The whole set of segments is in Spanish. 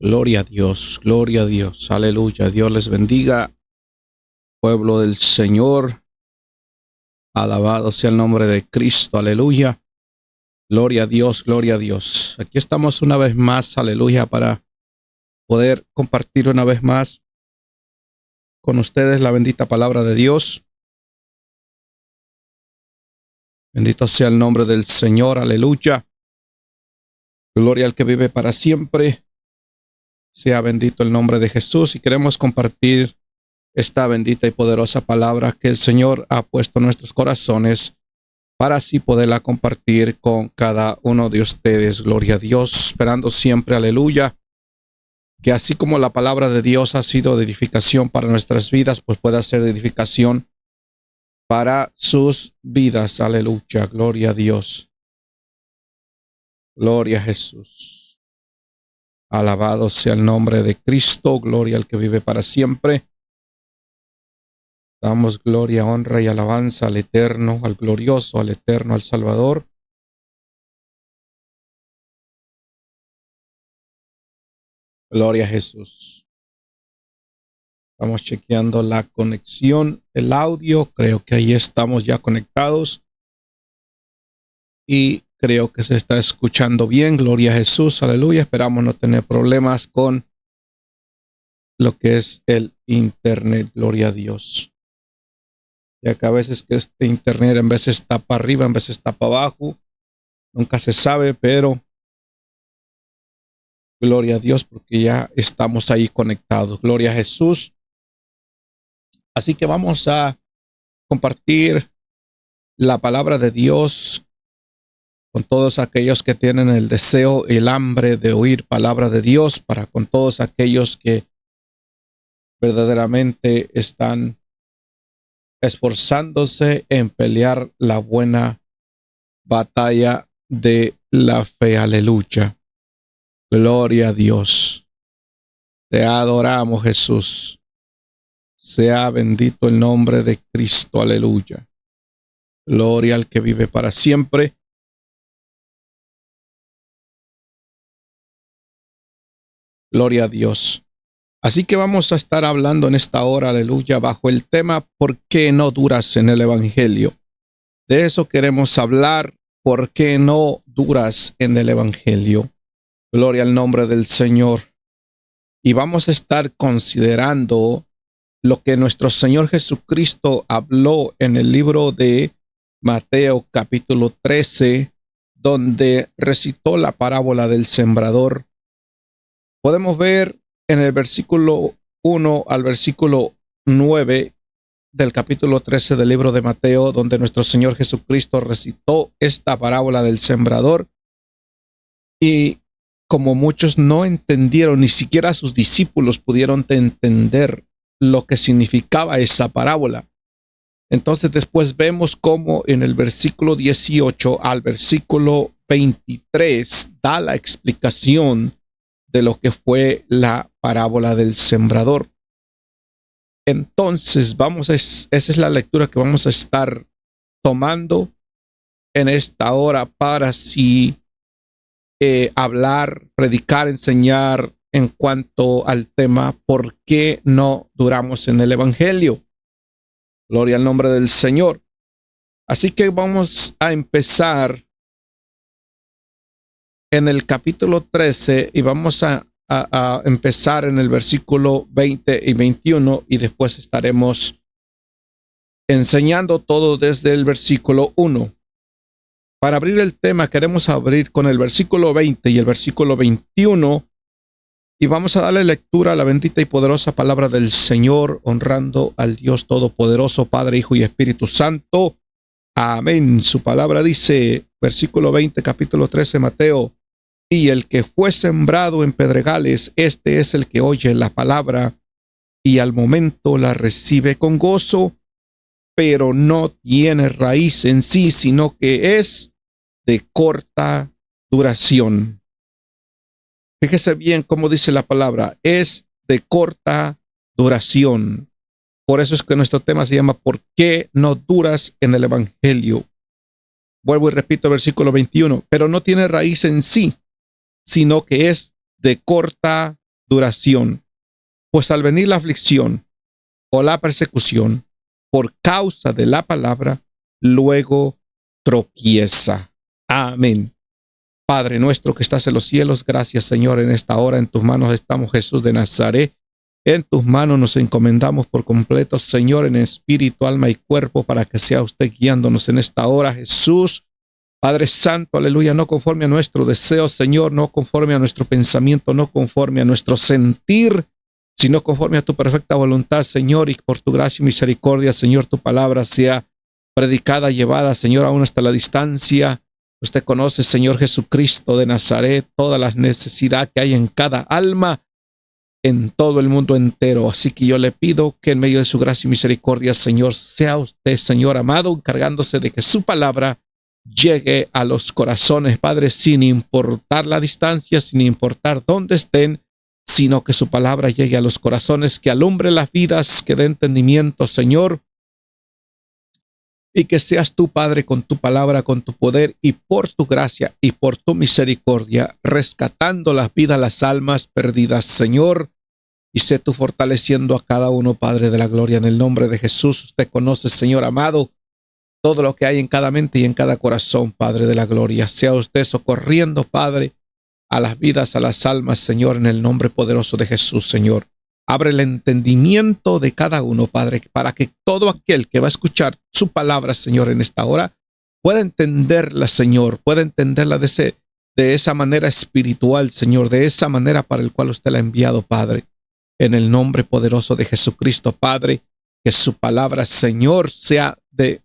Gloria a Dios, aleluya. Dios les bendiga, pueblo del Señor. Alabado sea el nombre de Cristo, aleluya. Gloria a Dios, gloria a Dios. Aquí estamos una vez más, aleluya, para poder compartir una vez más con ustedes la bendita palabra de Dios. Bendito sea el nombre del Señor, aleluya. Gloria al que vive para siempre. Sea bendito el nombre de Jesús, y queremos compartir esta bendita y poderosa palabra que el Señor ha puesto en nuestros corazones para así poderla compartir con cada uno de ustedes. Gloria a Dios, esperando siempre, aleluya, que así como la palabra de Dios ha sido de edificación para nuestras vidas, pues pueda ser de edificación para sus vidas. Aleluya, gloria a Dios. Gloria a Jesús. Alabado sea el nombre de Cristo, gloria al que vive para siempre. Damos gloria, honra y alabanza al eterno, al glorioso, al eterno, al Salvador. Gloria a Jesús. Estamos chequeando la conexión, el audio. Creo que ahí estamos ya conectados. Y creo que se está escuchando bien. Gloria a Jesús, aleluya. Esperamos no tener problemas con lo que es el internet. Gloria a Dios. Ya que a veces que este internet en veces está para arriba, en veces está para abajo. Nunca se sabe, pero gloria a Dios porque ya estamos ahí conectados. Gloria a Jesús. Así que vamos a compartir la palabra de Dios con todos aquellos que tienen el deseo y el hambre de oír palabra de Dios, para con todos aquellos que verdaderamente están esforzándose en pelear la buena batalla de la fe. Aleluya. Gloria a Dios. Te adoramos, Jesús. Sea bendito el nombre de Cristo. Aleluya. Gloria al que vive para siempre. Gloria a Dios. Así que vamos a estar hablando en esta hora, aleluya, bajo el tema ¿por qué no duras en el Evangelio? De eso queremos hablar. ¿Por qué no duras en el Evangelio? Gloria al nombre del Señor. Y vamos a estar considerando lo que nuestro Señor Jesucristo habló en el libro de Mateo capítulo 13, donde recitó la parábola del sembrador. Podemos ver en el versículo 1 al versículo 9 del capítulo 13 del libro de Mateo, donde nuestro Señor Jesucristo recitó esta parábola del sembrador. Y como muchos no entendieron, ni siquiera sus discípulos pudieron entender lo que significaba esa parábola. Entonces después vemos cómo en el versículo 18 al versículo 23 da la explicación de lo que fue la parábola del sembrador. Entonces esa es la lectura que vamos a estar tomando en esta hora para así hablar, predicar, enseñar en cuanto al tema ¿por qué no duramos en el Evangelio? Gloria al nombre del Señor. Así que vamos a empezar en el capítulo 13 y vamos a empezar en el versículo 20 y 21, y después estaremos enseñando todo desde el versículo 1. Para abrir el tema queremos abrir con el versículo 20 y el versículo 21, y vamos a darle lectura a la bendita y poderosa palabra del Señor, honrando al Dios Todopoderoso, Padre, Hijo y Espíritu Santo. Amén. Su palabra dice, versículo 20, capítulo 13, Mateo: y el que fue sembrado en pedregales, este es el que oye la palabra y al momento la recibe con gozo, pero no tiene raíz en sí, sino que es de corta duración. Fíjese bien cómo dice la palabra, es de corta duración. Por eso es que nuestro tema se llama ¿por qué no duras en el Evangelio? Vuelvo y repito el versículo 21, pero no tiene raíz en sí, sino que es de corta duración. Pues al venir la aflicción o la persecución por causa de la palabra, luego tropieza. Amén. Padre nuestro que estás en los cielos, gracias Señor en esta hora. En tus manos estamos, Jesús de Nazaret. En tus manos nos encomendamos por completo, Señor, en espíritu, alma y cuerpo, para que sea usted guiándonos en esta hora, Jesús. Padre Santo, aleluya, no conforme a nuestro deseo, Señor, no conforme a nuestro pensamiento, no conforme a nuestro sentir, sino conforme a tu perfecta voluntad, Señor, y por tu gracia y misericordia, Señor, tu palabra sea predicada, llevada, Señor, aún hasta la distancia. Usted conoce, Señor Jesucristo de Nazaret, toda la necesidad que hay en cada alma, en todo el mundo entero. Así que yo le pido que en medio de su gracia y misericordia, Señor, sea usted, Señor amado, encargándose de que su palabra llegue a los corazones, Padre, sin importar la distancia, sin importar dónde estén, sino que su palabra llegue a los corazones, que alumbre las vidas, que dé entendimiento, Señor, y que seas tú, Padre, con tu palabra, con tu poder y por tu gracia y por tu misericordia, rescatando las vidas, las almas perdidas, Señor, y sé tú fortaleciendo a cada uno, Padre de la gloria, en el nombre de Jesús. Usted conoce, Señor amado, todo lo que hay en cada mente y en cada corazón, Padre de la gloria. Sea usted socorriendo, Padre, a las vidas, a las almas, Señor, en el nombre poderoso de Jesús, Señor. Abre el entendimiento de cada uno, Padre, para que todo aquel que va a escuchar su palabra, Señor, en esta hora, pueda entenderla, Señor, pueda entenderla de esa manera espiritual, Señor, de esa manera para el cual usted la ha enviado, Padre. En el nombre poderoso de Jesucristo, Padre, que su palabra, Señor, sea de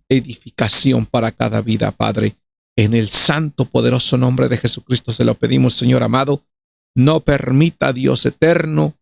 edificación para cada vida, Padre. En el santo, poderoso nombre de Jesucristo se lo pedimos, Señor amado. No permita, Dios eterno,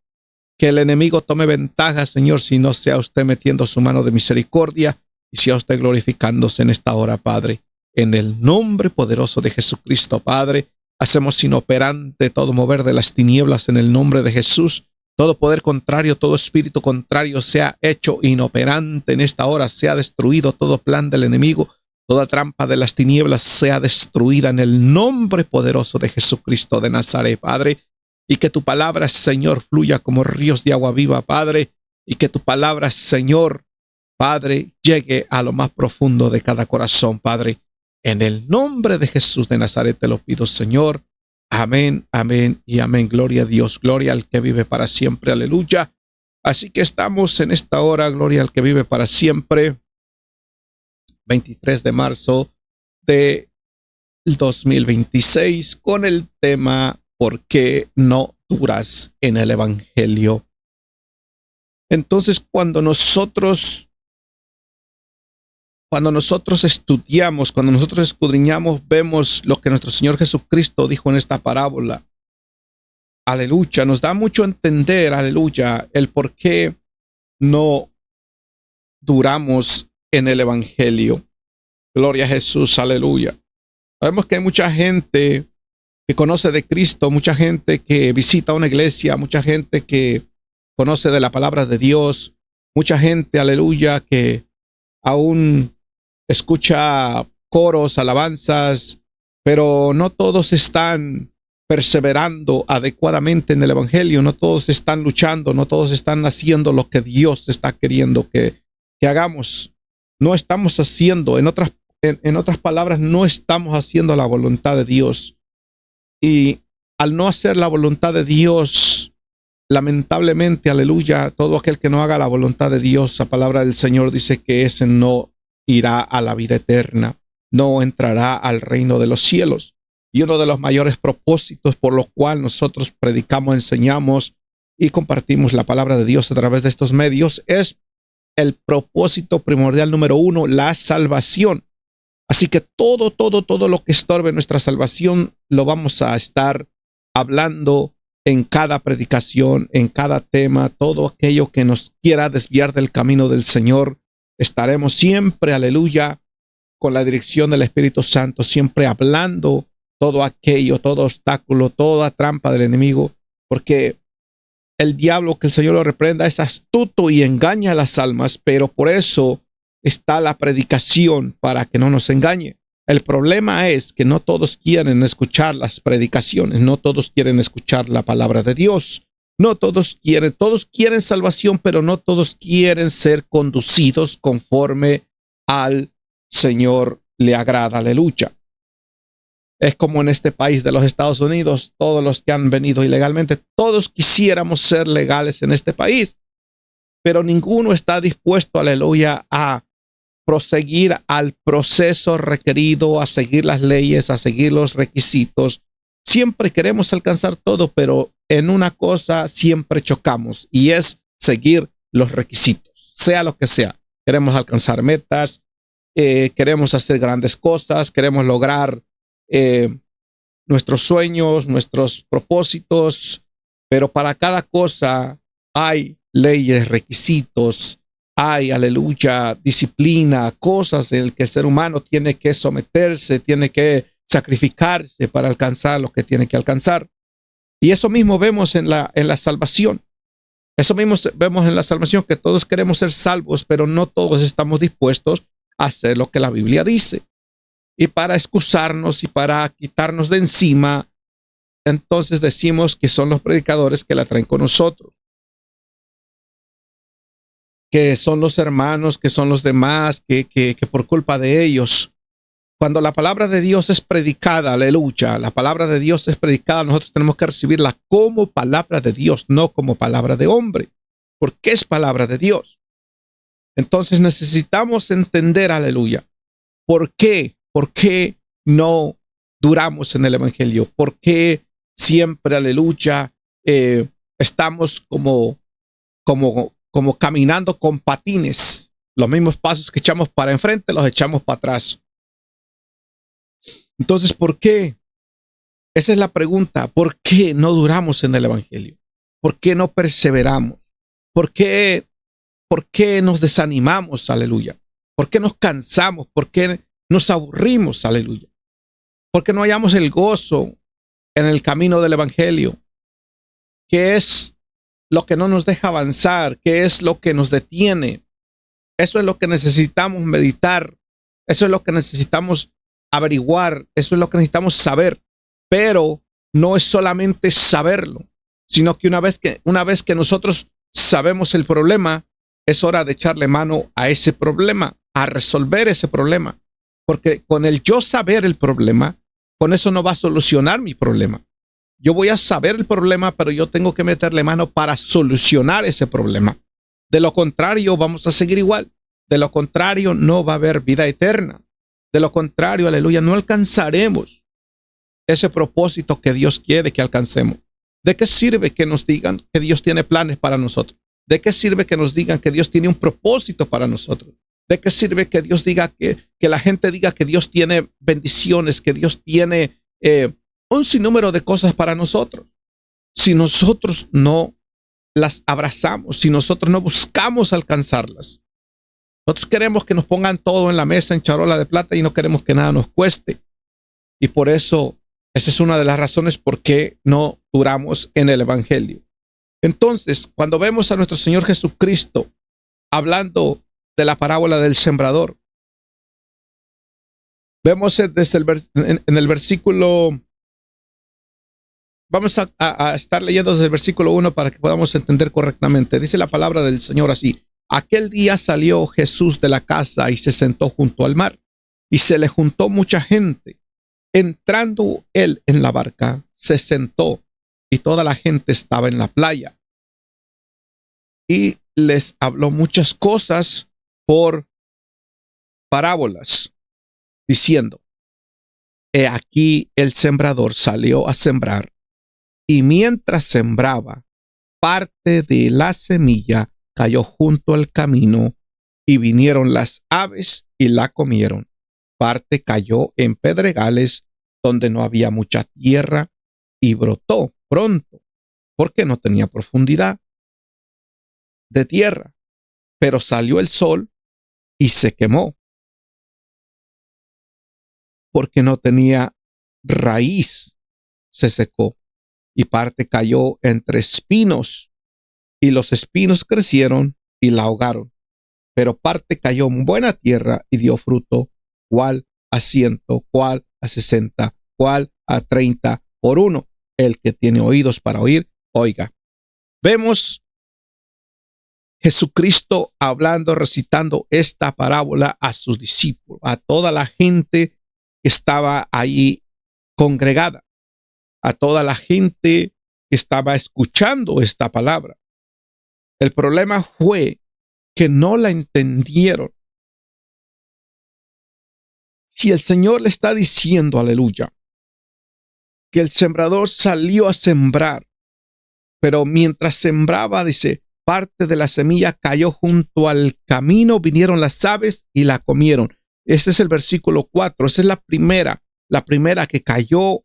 que el enemigo tome ventaja, Señor, si no sea usted metiendo su mano de misericordia y sea usted glorificándose en esta hora, Padre. En el nombre poderoso de Jesucristo, Padre, hacemos inoperante todo mover de las tinieblas en el nombre de Jesús. Todo poder contrario, todo espíritu contrario sea hecho inoperante en esta hora, sea destruido todo plan del enemigo, toda trampa de las tinieblas sea destruida en el nombre poderoso de Jesucristo de Nazaret, Padre. Y que tu palabra, Señor, fluya como ríos de agua viva, Padre. Y que tu palabra, Señor, Padre, llegue a lo más profundo de cada corazón, Padre. En el nombre de Jesús de Nazaret te lo pido, Señor. Amén, amén y amén. Gloria a Dios, gloria al que vive para siempre. Aleluya. Así que estamos en esta hora, gloria al que vive para siempre. 23 de marzo de 2026 con el tema ¿por qué no duras en el evangelio? Entonces, cuando nosotros estudiamos, cuando nosotros escudriñamos, vemos lo que nuestro Señor Jesucristo dijo en esta parábola. Aleluya, nos da mucho a entender, aleluya, el por qué no duramos en el evangelio. Gloria a Jesús, aleluya. Sabemos que hay mucha gente que conoce de Cristo, mucha gente que visita una iglesia, mucha gente que conoce de la palabra de Dios, mucha gente, aleluya, que aún escucha coros, alabanzas, pero no todos están perseverando adecuadamente en el evangelio, no todos están luchando, no todos están haciendo lo que Dios está queriendo que hagamos. No estamos haciendo, en otras palabras, no estamos haciendo la voluntad de Dios. Y al no hacer la voluntad de Dios, lamentablemente, aleluya, todo aquel que no haga la voluntad de Dios, la palabra del Señor dice que ese no irá a la vida eterna, no entrará al reino de los cielos. Y uno de los mayores propósitos por los cuales nosotros predicamos, enseñamos y compartimos la palabra de Dios a través de estos medios es el propósito primordial número 1, la salvación. Así que todo lo que estorbe nuestra salvación lo vamos a estar hablando en cada predicación, en cada tema, todo aquello que nos quiera desviar del camino del Señor. Estaremos siempre, aleluya, con la dirección del Espíritu Santo, siempre hablando todo aquello, todo obstáculo, toda trampa del enemigo, porque el diablo, que el Señor lo reprenda, es astuto y engaña a las almas, pero por eso está la predicación, para que no nos engañe. El problema es que no todos quieren escuchar las predicaciones, no todos quieren escuchar la palabra de Dios. No todos quieren salvación, pero no todos quieren ser conducidos conforme al Señor le agrada. Aleluya. Es como en este país de los Estados Unidos, todos los que han venido ilegalmente, todos quisiéramos ser legales en este país, pero ninguno está dispuesto, aleluya, a proseguir al proceso requerido, a seguir las leyes, a seguir los requisitos. Siempre queremos alcanzar todo, pero en una cosa siempre chocamos y es seguir los requisitos, sea lo que sea. Queremos alcanzar metas, queremos hacer grandes cosas, queremos lograr nuestros sueños, nuestros propósitos, pero para cada cosa hay leyes, requisitos, hay, aleluya, disciplina, cosas en las que el ser humano tiene que someterse, tiene que sacrificarse para alcanzar lo que tiene que alcanzar. Y eso mismo vemos en la salvación. Eso mismo vemos en la salvación, que todos queremos ser salvos, pero no todos estamos dispuestos a hacer lo que la Biblia dice. Y para excusarnos y para quitarnos de encima, entonces decimos que son los predicadores que la traen con nosotros, que son los hermanos, que son los demás, que por culpa de ellos. Cuando la palabra de Dios es predicada, aleluya, la palabra de Dios es predicada, nosotros tenemos que recibirla como palabra de Dios, no como palabra de hombre, porque es palabra de Dios. Entonces necesitamos entender, aleluya, ¿por qué? ¿Por qué no duramos en el evangelio? ¿Por qué siempre, aleluya, estamos como caminando con patines? Los mismos pasos que echamos para enfrente los echamos para atrás. Entonces, ¿por qué? Esa es la pregunta. ¿Por qué no duramos en el evangelio? ¿Por qué no perseveramos? ¿Por qué nos desanimamos? Aleluya. ¿Por qué nos cansamos? ¿Por qué nos aburrimos? Aleluya. ¿Por qué no hallamos el gozo en el camino del evangelio? ¿Qué es lo que no nos deja avanzar? ¿Qué es lo que nos detiene? Eso es lo que necesitamos meditar. Eso es lo que necesitamos averiguar. Eso es lo que necesitamos saber. Pero no es solamente saberlo, sino que una vez que nosotros sabemos el problema, es hora de echarle mano a ese problema, a resolver ese problema. Porque con el yo saber el problema, con eso no va a solucionar mi problema. Yo voy a saber el problema, pero yo tengo que meterle mano para solucionar ese problema. De lo contrario, vamos a seguir igual. De lo contrario, no va a haber vida eterna. De lo contrario, aleluya, no alcanzaremos ese propósito que Dios quiere que alcancemos. ¿De qué sirve que nos digan que Dios tiene planes para nosotros? ¿De qué sirve que nos digan que Dios tiene un propósito para nosotros? ¿De qué sirve que Dios diga que la gente diga que Dios tiene bendiciones, que Dios tiene un sinnúmero de cosas para nosotros? Si nosotros no las abrazamos, si nosotros no buscamos alcanzarlas. Nosotros queremos que nos pongan todo en la mesa en charola de plata y no queremos que nada nos cueste. Y por eso, esa es una de las razones por qué no duramos en el evangelio. Entonces, cuando vemos a nuestro Señor Jesucristo hablando de la parábola del sembrador, vemos desde en el versículo, vamos a estar leyendo desde el versículo 1 para que podamos entender correctamente. Dice la palabra del Señor así: aquel día salió Jesús de la casa y se sentó junto al mar, y se le juntó mucha gente. Entrando él en la barca, se sentó, y toda la gente estaba en la playa. Y les habló muchas cosas por parábolas, diciendo: he aquí el sembrador salió a sembrar, y mientras sembraba, parte de la semilla cayó junto al camino, y vinieron las aves y la comieron. Parte cayó en pedregales donde no había mucha tierra, y brotó pronto, porque no tenía profundidad de tierra. Pero salió el sol y se quemó, porque no tenía raíz, se secó. Y parte cayó entre espinos, y los espinos crecieron y la ahogaron. Pero parte cayó en buena tierra y dio fruto, cuál a 100, cuál a 60, cuál a 30 por uno. El que tiene oídos para oír, oiga. Vemos Jesucristo hablando, recitando esta parábola a sus discípulos, a toda la gente que estaba ahí congregada, a toda la gente que estaba escuchando esta palabra. El problema fue que no la entendieron. Si el Señor le está diciendo, aleluya, que el sembrador salió a sembrar, pero mientras sembraba, dice, parte de la semilla cayó junto al camino, vinieron las aves y la comieron. Ese es el versículo 4. Esa es la primera que cayó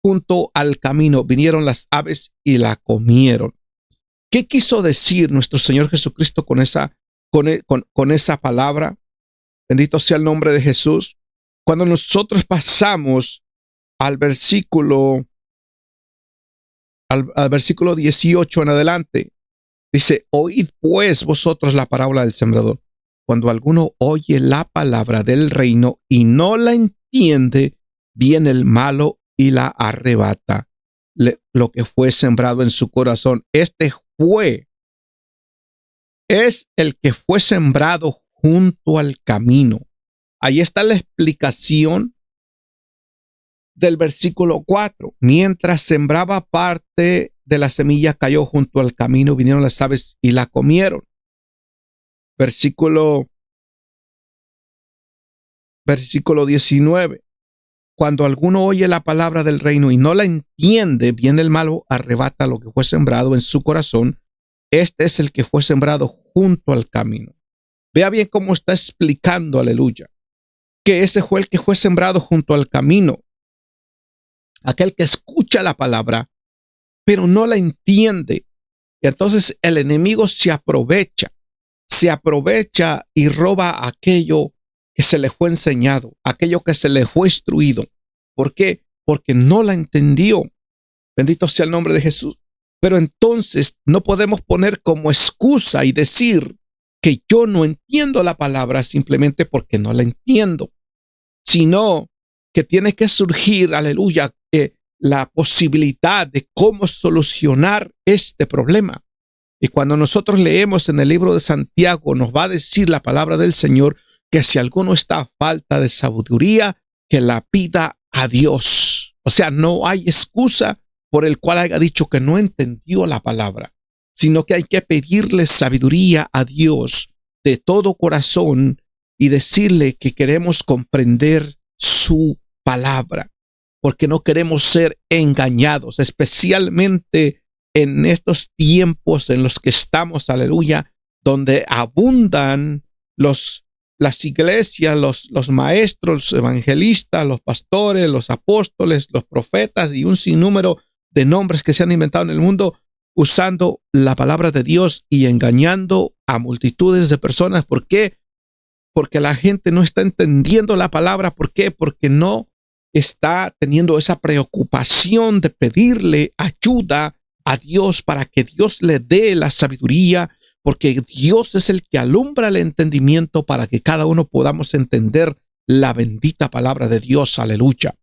junto al camino. Vinieron las aves y la comieron. ¿Qué quiso decir nuestro Señor Jesucristo con esa palabra? Bendito sea el nombre de Jesús. Cuando nosotros pasamos al versículo 18 en adelante, dice, oíd pues vosotros la parábola del sembrador. Cuando alguno oye la palabra del reino y no la entiende, viene el malo y la arrebata. Lo que fue sembrado en su corazón, es el que fue sembrado junto al camino. Ahí está la explicación del versículo 4. Mientras sembraba, parte de la semilla cayó junto al camino, vinieron las aves y la comieron. Versículo 19. Cuando alguno oye la palabra del reino y no la entiende, viene el malo, arrebata lo que fue sembrado en su corazón. Este es el que fue sembrado junto al camino. Vea bien cómo está explicando, aleluya, que ese fue el que fue sembrado junto al camino. Aquel que escucha la palabra, pero no la entiende. Y entonces el enemigo se aprovecha y roba aquello que se le fue enseñado, aquello que se le fue instruido. ¿Por qué? Porque no la entendió. Bendito sea el nombre de Jesús. Pero entonces no podemos poner como excusa y decir que yo no entiendo la palabra simplemente porque no la entiendo, sino que tiene que surgir, aleluya, la posibilidad de cómo solucionar este problema. Y cuando nosotros leemos en el libro de Santiago, nos va a decir la palabra del Señor que si alguno está a falta de sabiduría, que la pida a Dios. O sea, no hay excusa por el cual haya dicho que no entendió la palabra, sino que hay que pedirle sabiduría a Dios de todo corazón y decirle que queremos comprender su palabra, porque no queremos ser engañados, especialmente en estos tiempos en los que estamos, aleluya, donde abundan las iglesias, los maestros, los evangelistas, los pastores, los apóstoles, los profetas y un sinnúmero de nombres que se han inventado en el mundo, usando la palabra de Dios y engañando a multitudes de personas. ¿Por qué? Porque la gente no está entendiendo la palabra. ¿Por qué? Porque no está teniendo esa preocupación de pedirle ayuda a Dios para que Dios le dé la sabiduría, porque Dios es el que alumbra el entendimiento para que cada uno podamos entender la bendita palabra de Dios. Aleluya.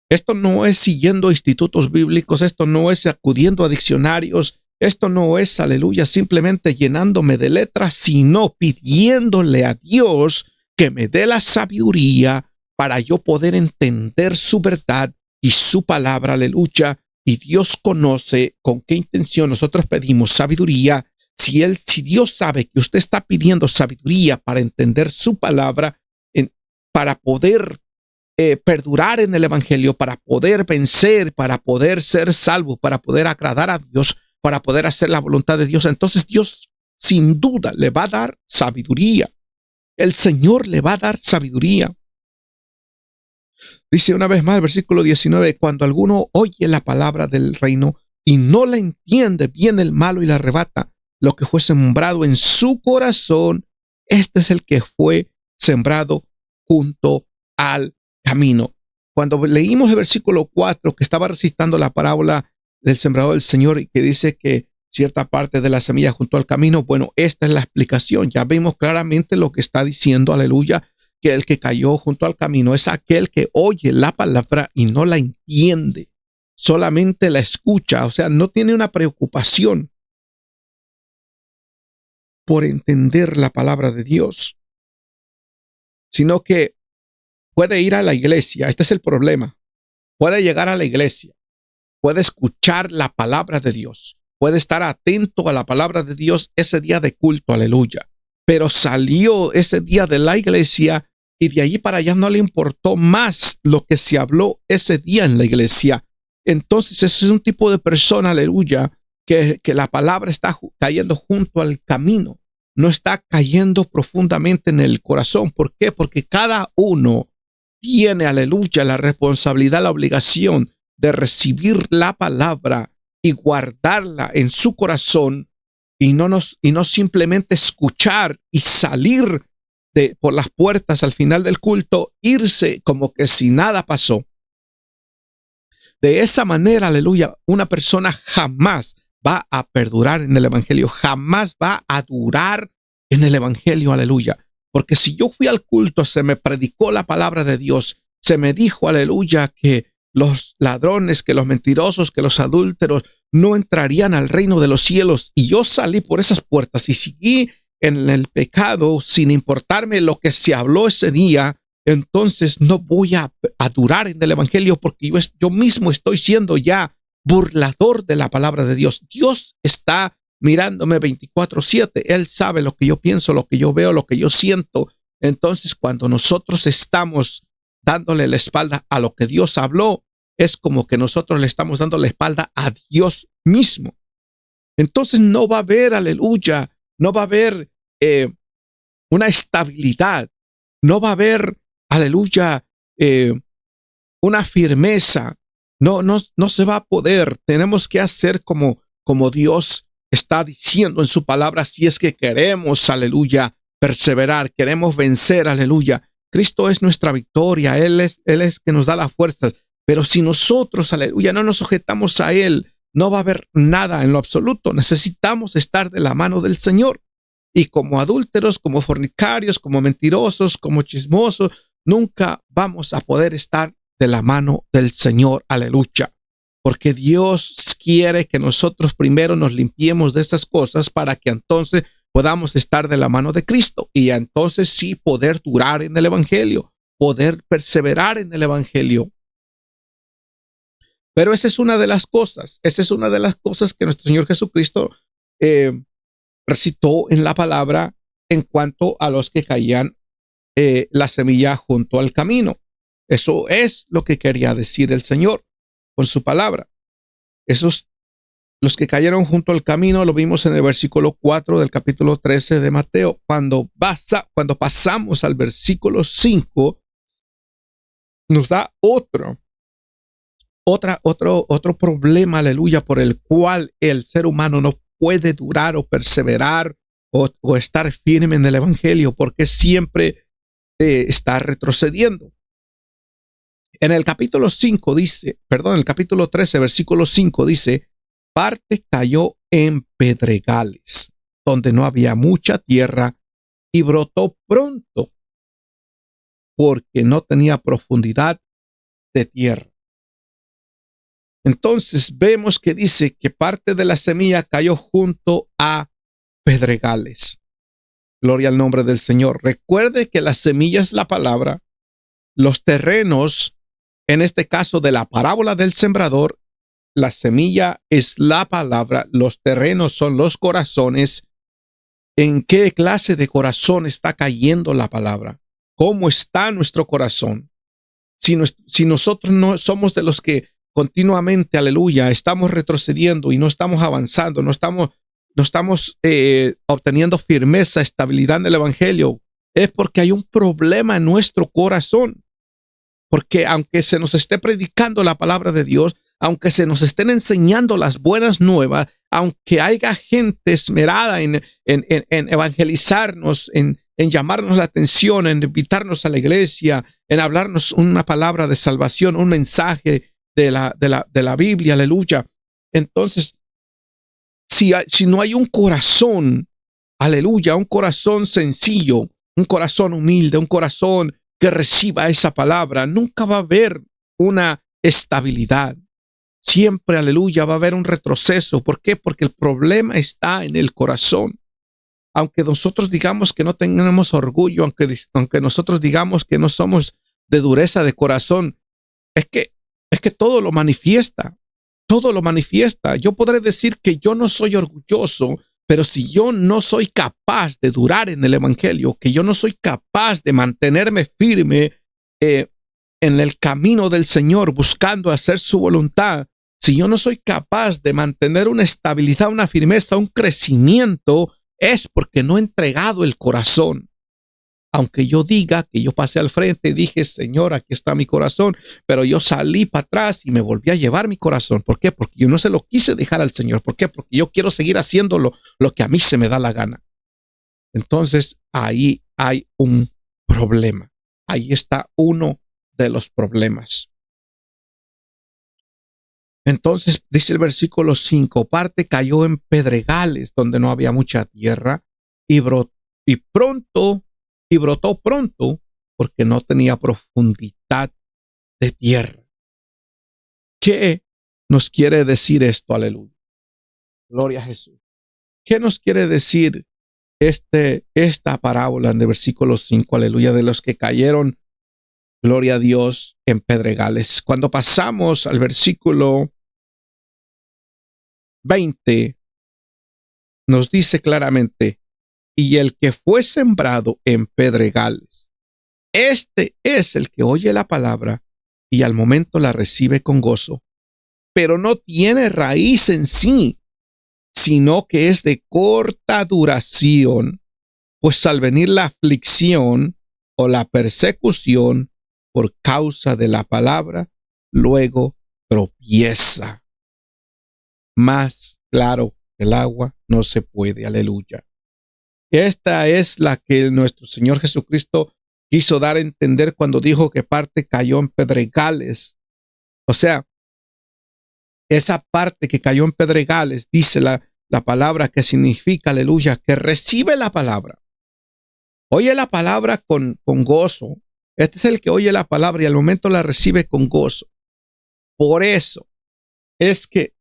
Esto no es siguiendo institutos bíblicos, esto no es acudiendo a diccionarios, esto no es, aleluya, simplemente llenándome de letras, sino pidiéndole a Dios que me dé la sabiduría para yo poder entender su verdad y su palabra, aleluya. Y Dios conoce con qué intención nosotros pedimos sabiduría. Si Dios sabe que usted está pidiendo sabiduría para entender su palabra, para poder perdurar en el evangelio, para poder vencer, para poder ser salvo, para poder agradar a Dios, para poder hacer la voluntad de Dios, entonces Dios sin duda le va a dar sabiduría. El Señor le va a dar sabiduría. Dice una vez más el versículo 19, cuando alguno oye la palabra del reino y no la entiende, viene el malo y la arrebata lo que fue sembrado en su corazón. Este es el que fue sembrado junto al camino. Cuando leímos el versículo 4, que estaba recitando la parábola del sembrador del Señor y que dice que cierta parte de la semilla junto al camino, bueno, esta es la explicación. Ya vimos claramente lo que está diciendo, aleluya, que el que cayó junto al camino es aquel que oye la palabra y no la entiende. solamente la escucha, o sea, no tiene una preocupación por entender la palabra de Dios, sino que puede ir a la iglesia. Este es el problema. Puede llegar a la iglesia, puede escuchar la palabra de Dios, puede estar atento a la palabra de Dios ese día de culto, aleluya. Pero salió ese día de la iglesia y de allí para allá no le importó más lo que se habló ese día en la iglesia. Entonces ese es un tipo de persona, aleluya, que la palabra está cayendo junto al camino, no está cayendo profundamente en el corazón. ¿Por qué? Porque cada uno tiene, aleluya, la responsabilidad, la obligación de recibir la palabra y guardarla en su corazón y no simplemente escuchar y salir por las puertas al final del culto, irse como que si nada pasó. De esa manera, aleluya, una persona jamás va a perdurar en el evangelio, jamás va a durar en el evangelio, aleluya. Porque si yo fui al culto, se me predicó la palabra de Dios, se me dijo, aleluya, que los ladrones, que los mentirosos, que los adúlteros no entrarían al reino de los cielos, y yo salí por esas puertas y seguí en el pecado sin importarme lo que se habló ese día, entonces no voy a durar en el evangelio, porque yo mismo estoy siendo ya burlador de la palabra de Dios. Dios está mirándome 24/7. Él sabe lo que yo pienso, lo que yo veo, lo que yo siento. Entonces, cuando nosotros estamos dándole la espalda a lo que Dios habló, es como que nosotros le estamos dando la espalda a Dios mismo. Entonces no va a haber, aleluya, no va a haber una estabilidad, no va a haber, aleluya, una firmeza. No se va a poder. Tenemos que hacer como Dios está diciendo en su palabra, si es que queremos, aleluya, perseverar, queremos vencer, aleluya. Cristo es nuestra victoria, Él es que nos da las fuerzas. Pero si nosotros, aleluya, no nos sujetamos a Él, no va a haber nada en lo absoluto. Necesitamos estar de la mano del Señor. Y como adúlteros, como fornicarios, como mentirosos, como chismosos, nunca vamos a poder estar de la mano del Señor, aleluya. Porque Dios quiere que nosotros primero nos limpiemos de esas cosas para que entonces podamos estar de la mano de Cristo y entonces sí poder durar en el evangelio, poder perseverar en el evangelio. Pero esa es una de las cosas, que nuestro Señor Jesucristo recitó en la palabra en cuanto a los que caían la semilla junto al camino. Eso es lo que quería decir el Señor con su palabra. Los que cayeron junto al camino lo vimos en el versículo 4 del capítulo 13 de Mateo. Cuando pasamos al versículo 5, nos da otro problema, aleluya, por el cual el ser humano no puede durar o perseverar o estar firme en el evangelio, porque siempre está retrocediendo. En el capítulo 13, versículo 5 dice, parte cayó en pedregales, donde no había mucha tierra, y brotó pronto, porque no tenía profundidad de tierra. Entonces vemos que dice que parte de la semilla cayó junto a pedregales. Gloria al nombre del Señor. Recuerde que la semilla es la palabra, los terrenos, en este caso de la parábola del sembrador, la semilla es la palabra, los terrenos son los corazones. ¿En qué clase de corazón está cayendo la palabra? ¿Cómo está nuestro corazón? Si nosotros no somos de los que continuamente, aleluya, estamos retrocediendo y no estamos avanzando, no estamos obteniendo firmeza, estabilidad en el evangelio, es porque hay un problema en nuestro corazón. Porque aunque se nos esté predicando la palabra de Dios, aunque se nos estén enseñando las buenas nuevas, aunque haya gente esmerada en evangelizarnos, en llamarnos la atención, en invitarnos a la iglesia, en hablarnos una palabra de salvación, un mensaje de la Biblia, aleluya. Entonces, si no hay un corazón, aleluya, un corazón sencillo, un corazón humilde, un corazón que reciba esa palabra, nunca va a haber una estabilidad. siempre, aleluya, va a haber un retroceso. ¿Por qué? Porque el problema está en el corazón. Aunque nosotros digamos que no tenemos orgullo, aunque nosotros digamos que no somos de dureza de corazón, es que todo lo manifiesta. Todo lo manifiesta. Yo podré decir que yo no soy orgulloso, pero si yo no soy capaz de durar en el evangelio, que yo no soy capaz de mantenerme firme en el camino del Señor, buscando hacer su voluntad, si yo no soy capaz de mantener una estabilidad, una firmeza, un crecimiento, es porque no he entregado el corazón. Aunque yo diga que yo pasé al frente y dije, Señor, aquí está mi corazón, pero yo salí para atrás y me volví a llevar mi corazón. ¿Por qué? Porque yo no se lo quise dejar al Señor. ¿Por qué? Porque yo quiero seguir haciendo lo que a mí se me da la gana. Entonces, ahí hay un problema. Ahí está uno de los problemas. Entonces, dice el versículo 5, parte cayó en pedregales donde no había mucha tierra y brotó pronto porque no tenía profundidad de tierra. ¿Qué nos quiere decir esto? Aleluya. Gloria a Jesús. ¿Qué nos quiere decir esta parábola en el versículo 5? Aleluya, de los que cayeron, gloria a Dios, en pedregales. Cuando pasamos al versículo 20, nos dice claramente, y el que fue sembrado en pedregales, este es el que oye la palabra y al momento la recibe con gozo, pero no tiene raíz en sí, sino que es de corta duración, pues al venir la aflicción o la persecución por causa de la palabra, luego tropieza. Más claro que el agua no se puede. Aleluya. Esta es la que nuestro Señor Jesucristo quiso dar a entender cuando dijo que parte cayó en pedregales. O sea, esa parte que cayó en pedregales, dice la palabra que significa, aleluya, que recibe la palabra. Oye la palabra con gozo. Este es el que oye la palabra y al momento la recibe con gozo. Por eso es que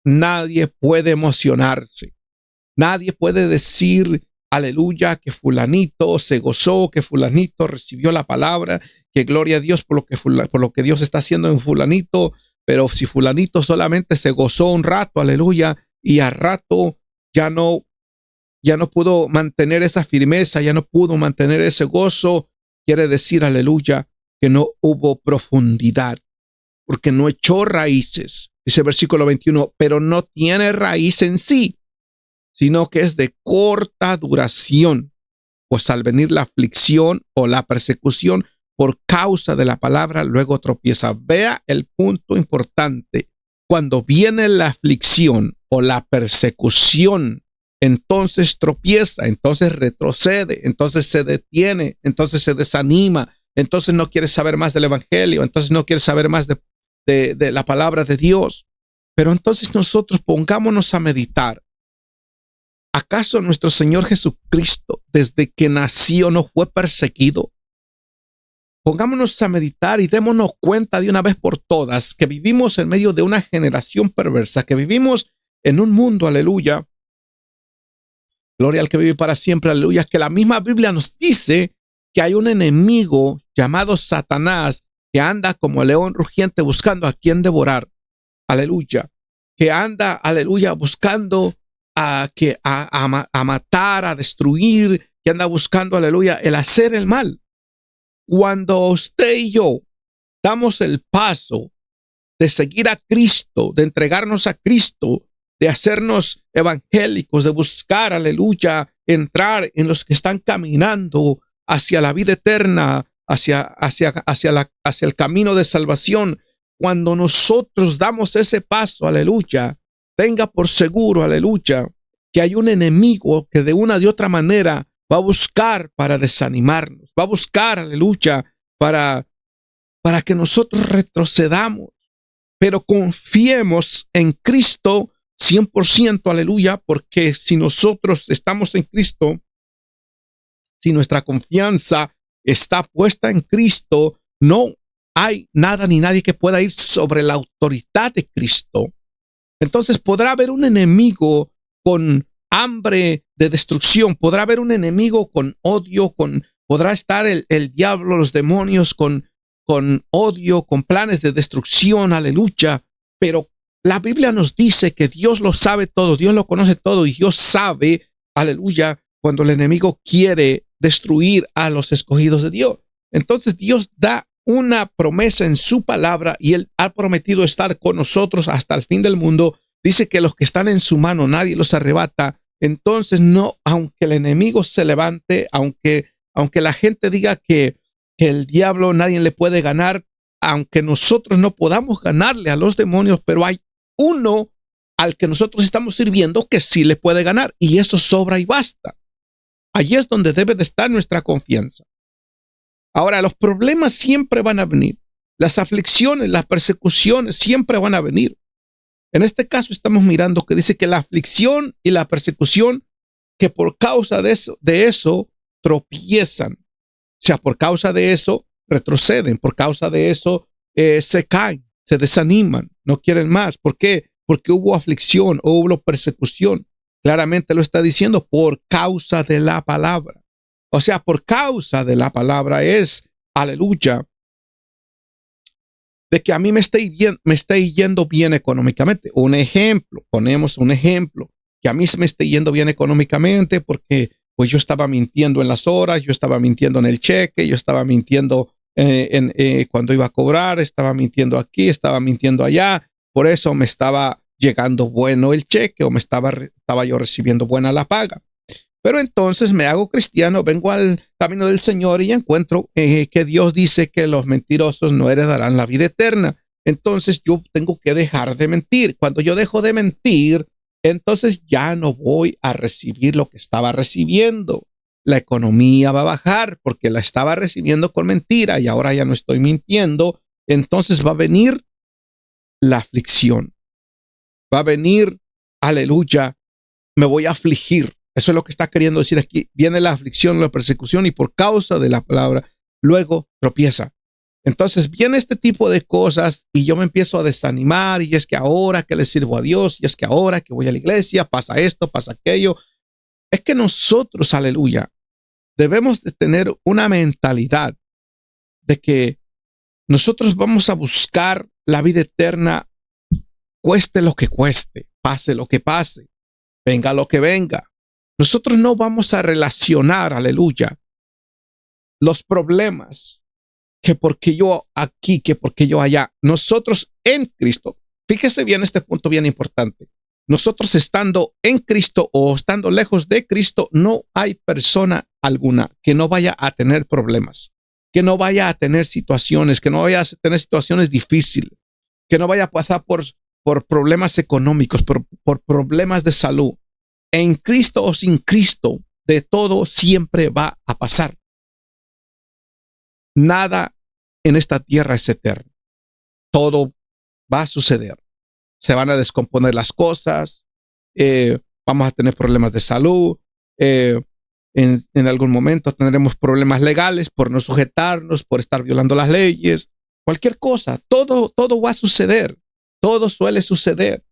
nadie puede emocionarse. Nadie puede decir, aleluya, que fulanito se gozó, que fulanito recibió la palabra, que gloria a Dios por lo que Dios está haciendo en fulanito, pero si fulanito solamente se gozó un rato, aleluya, y al rato ya no pudo mantener esa firmeza, ya no pudo mantener ese gozo, quiere decir, aleluya, que no hubo profundidad, porque no echó raíces. Dice el versículo 21, pero no tiene raíz en sí, sino que es de corta duración, pues al venir la aflicción o la persecución por causa de la palabra, luego tropieza. Vea el punto importante. Cuando viene la aflicción o la persecución, entonces tropieza, entonces retrocede, entonces se detiene, entonces se desanima, entonces no quiere saber más del evangelio, entonces no quiere saber más de la palabra de Dios. Pero entonces nosotros pongámonos a meditar. ¿Acaso nuestro Señor Jesucristo desde que nació no fue perseguido? Pongámonos a meditar y démonos cuenta de una vez por todas que vivimos en medio de una generación perversa, que vivimos en un mundo, aleluya, gloria al que vive para siempre, aleluya, que la misma Biblia nos dice que hay un enemigo llamado Satanás que anda como león rugiente buscando a quien devorar, aleluya, que anda, aleluya, buscando a matar, a destruir, que anda buscando, aleluya, el hacer el mal. Cuando usted y yo damos el paso de seguir a Cristo, de entregarnos a Cristo, de hacernos evangélicos, de buscar, aleluya, entrar en los que están caminando hacia la vida eterna, hacia el camino de salvación, cuando nosotros damos ese paso, aleluya, tenga por seguro, aleluya, que hay un enemigo que de una u otra manera va a buscar para desanimarnos, va a buscar, aleluya, para que nosotros retrocedamos, pero confiemos en Cristo 100%, aleluya, porque si nosotros estamos en Cristo, si nuestra confianza está puesta en Cristo, no hay nada ni nadie que pueda ir sobre la autoridad de Cristo. Entonces podrá haber un enemigo con hambre de destrucción, podrá haber un enemigo con odio, podrá estar el diablo, los demonios con odio, con planes de destrucción, aleluya. Pero la Biblia nos dice que Dios lo sabe todo, Dios lo conoce todo y Dios sabe, aleluya, cuando el enemigo quiere destruir a los escogidos de Dios. Entonces Dios da una promesa en su palabra y Él ha prometido estar con nosotros hasta el fin del mundo. Dice que los que están en su mano nadie los arrebata. Entonces no, aunque el enemigo se levante, aunque la gente diga que el diablo nadie le puede ganar, aunque nosotros no podamos ganarle a los demonios, pero hay uno al que nosotros estamos sirviendo que sí le puede ganar y eso sobra y basta. Allí es donde debe de estar nuestra confianza. Ahora, los problemas siempre van a venir. Las aflicciones, las persecuciones siempre van a venir. En este caso estamos mirando que dice que la aflicción y la persecución, que por causa de eso tropiezan. O sea, por causa de eso retroceden, por causa de eso se caen, se desaniman, no quieren más. ¿Por qué? Porque hubo aflicción o hubo persecución. Claramente lo está diciendo por causa de la palabra. O sea, por causa de la palabra es, aleluya, de que a mí me esté yendo bien económicamente. Un ejemplo, ponemos un ejemplo, que a mí me esté yendo bien económicamente porque pues yo estaba mintiendo en las horas, yo estaba mintiendo en el cheque, yo estaba mintiendo cuando iba a cobrar, estaba mintiendo aquí, estaba mintiendo allá. Por eso me estaba llegando bueno el cheque o estaba yo recibiendo buena la paga. Pero entonces me hago cristiano, vengo al camino del Señor y encuentro que Dios dice que los mentirosos no heredarán la vida eterna. Entonces yo tengo que dejar de mentir. Cuando yo dejo de mentir, entonces ya no voy a recibir lo que estaba recibiendo. La economía va a bajar porque la estaba recibiendo con mentira y ahora ya no estoy mintiendo. Entonces va a venir la aflicción. Va a venir, aleluya, me voy a afligir. Eso es lo que está queriendo decir aquí. Viene la aflicción, la persecución y por causa de la palabra, luego tropieza. Entonces viene este tipo de cosas y yo me empiezo a desanimar y es que ahora que le sirvo a Dios y es que ahora que voy a la iglesia pasa esto, pasa aquello. Es que nosotros, aleluya, debemos de tener una mentalidad de que nosotros vamos a buscar la vida eterna, cueste lo que cueste, pase lo que pase, venga lo que venga. Nosotros no vamos a relacionar, aleluya, los problemas que porque yo aquí, que porque yo allá. Nosotros en Cristo, fíjese bien este punto bien importante. Nosotros estando en Cristo o estando lejos de Cristo, no hay persona alguna que no vaya a tener problemas, que no vaya a tener situaciones, que no vaya a tener situaciones difíciles, que no vaya a pasar por problemas económicos, por problemas de salud. En Cristo o sin Cristo, de todo siempre va a pasar. Nada en esta tierra es eterno. Todo va a suceder. Se van a descomponer las cosas. Vamos a tener problemas de salud. En algún momento tendremos problemas legales por no sujetarnos, por estar violando las leyes. Cualquier cosa. Todo va a suceder. Todo suele suceder.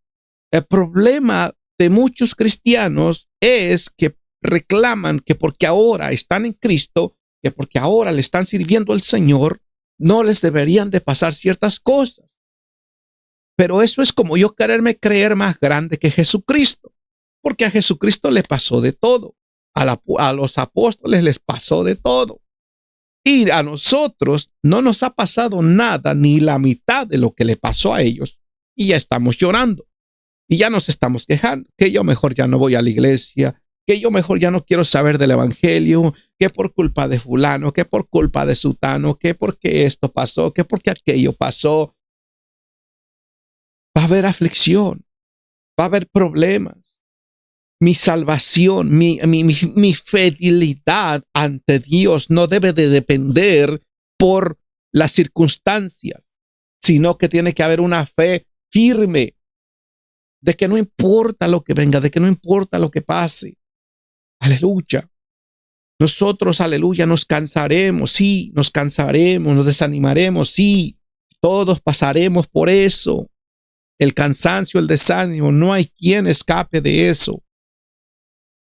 El problema de muchos cristianos es que reclaman que porque ahora están en Cristo, que porque ahora le están sirviendo al Señor, no les deberían de pasar ciertas cosas. Pero eso es como yo quererme creer más grande que Jesucristo, porque a Jesucristo le pasó de todo, a los apóstoles les pasó de todo, y a nosotros no nos ha pasado nada, ni la mitad de lo que le pasó a ellos, y ya estamos llorando. Y ya nos estamos quejando, que yo mejor ya no voy a la iglesia, que yo mejor ya no quiero saber del evangelio, que por culpa de fulano, que por culpa de sutano, que porque esto pasó, que porque aquello pasó. Va a haber aflicción, va a haber problemas. Mi salvación, mi fidelidad ante Dios no debe de depender por las circunstancias, sino que tiene que haber una fe firme de que no importa lo que venga, de que no importa lo que pase. Aleluya. Nosotros, aleluya, nos cansaremos, sí, nos cansaremos, nos desanimaremos, sí, Todos pasaremos por eso. El cansancio, el desánimo, no hay quien escape de eso.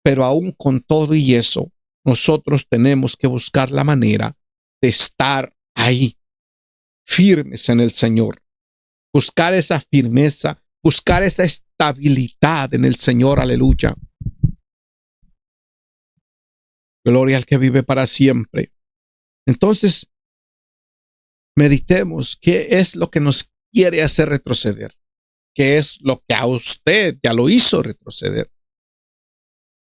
Pero aún con todo y eso, nosotros tenemos que buscar la manera de estar ahí, firmes en el Señor. Buscar esa firmeza, buscar esa estabilidad en el Señor. Aleluya. Gloria al que vive para siempre. Entonces, meditemos qué es lo que nos quiere hacer retroceder. ¿Qué es lo que a usted ya lo hizo retroceder?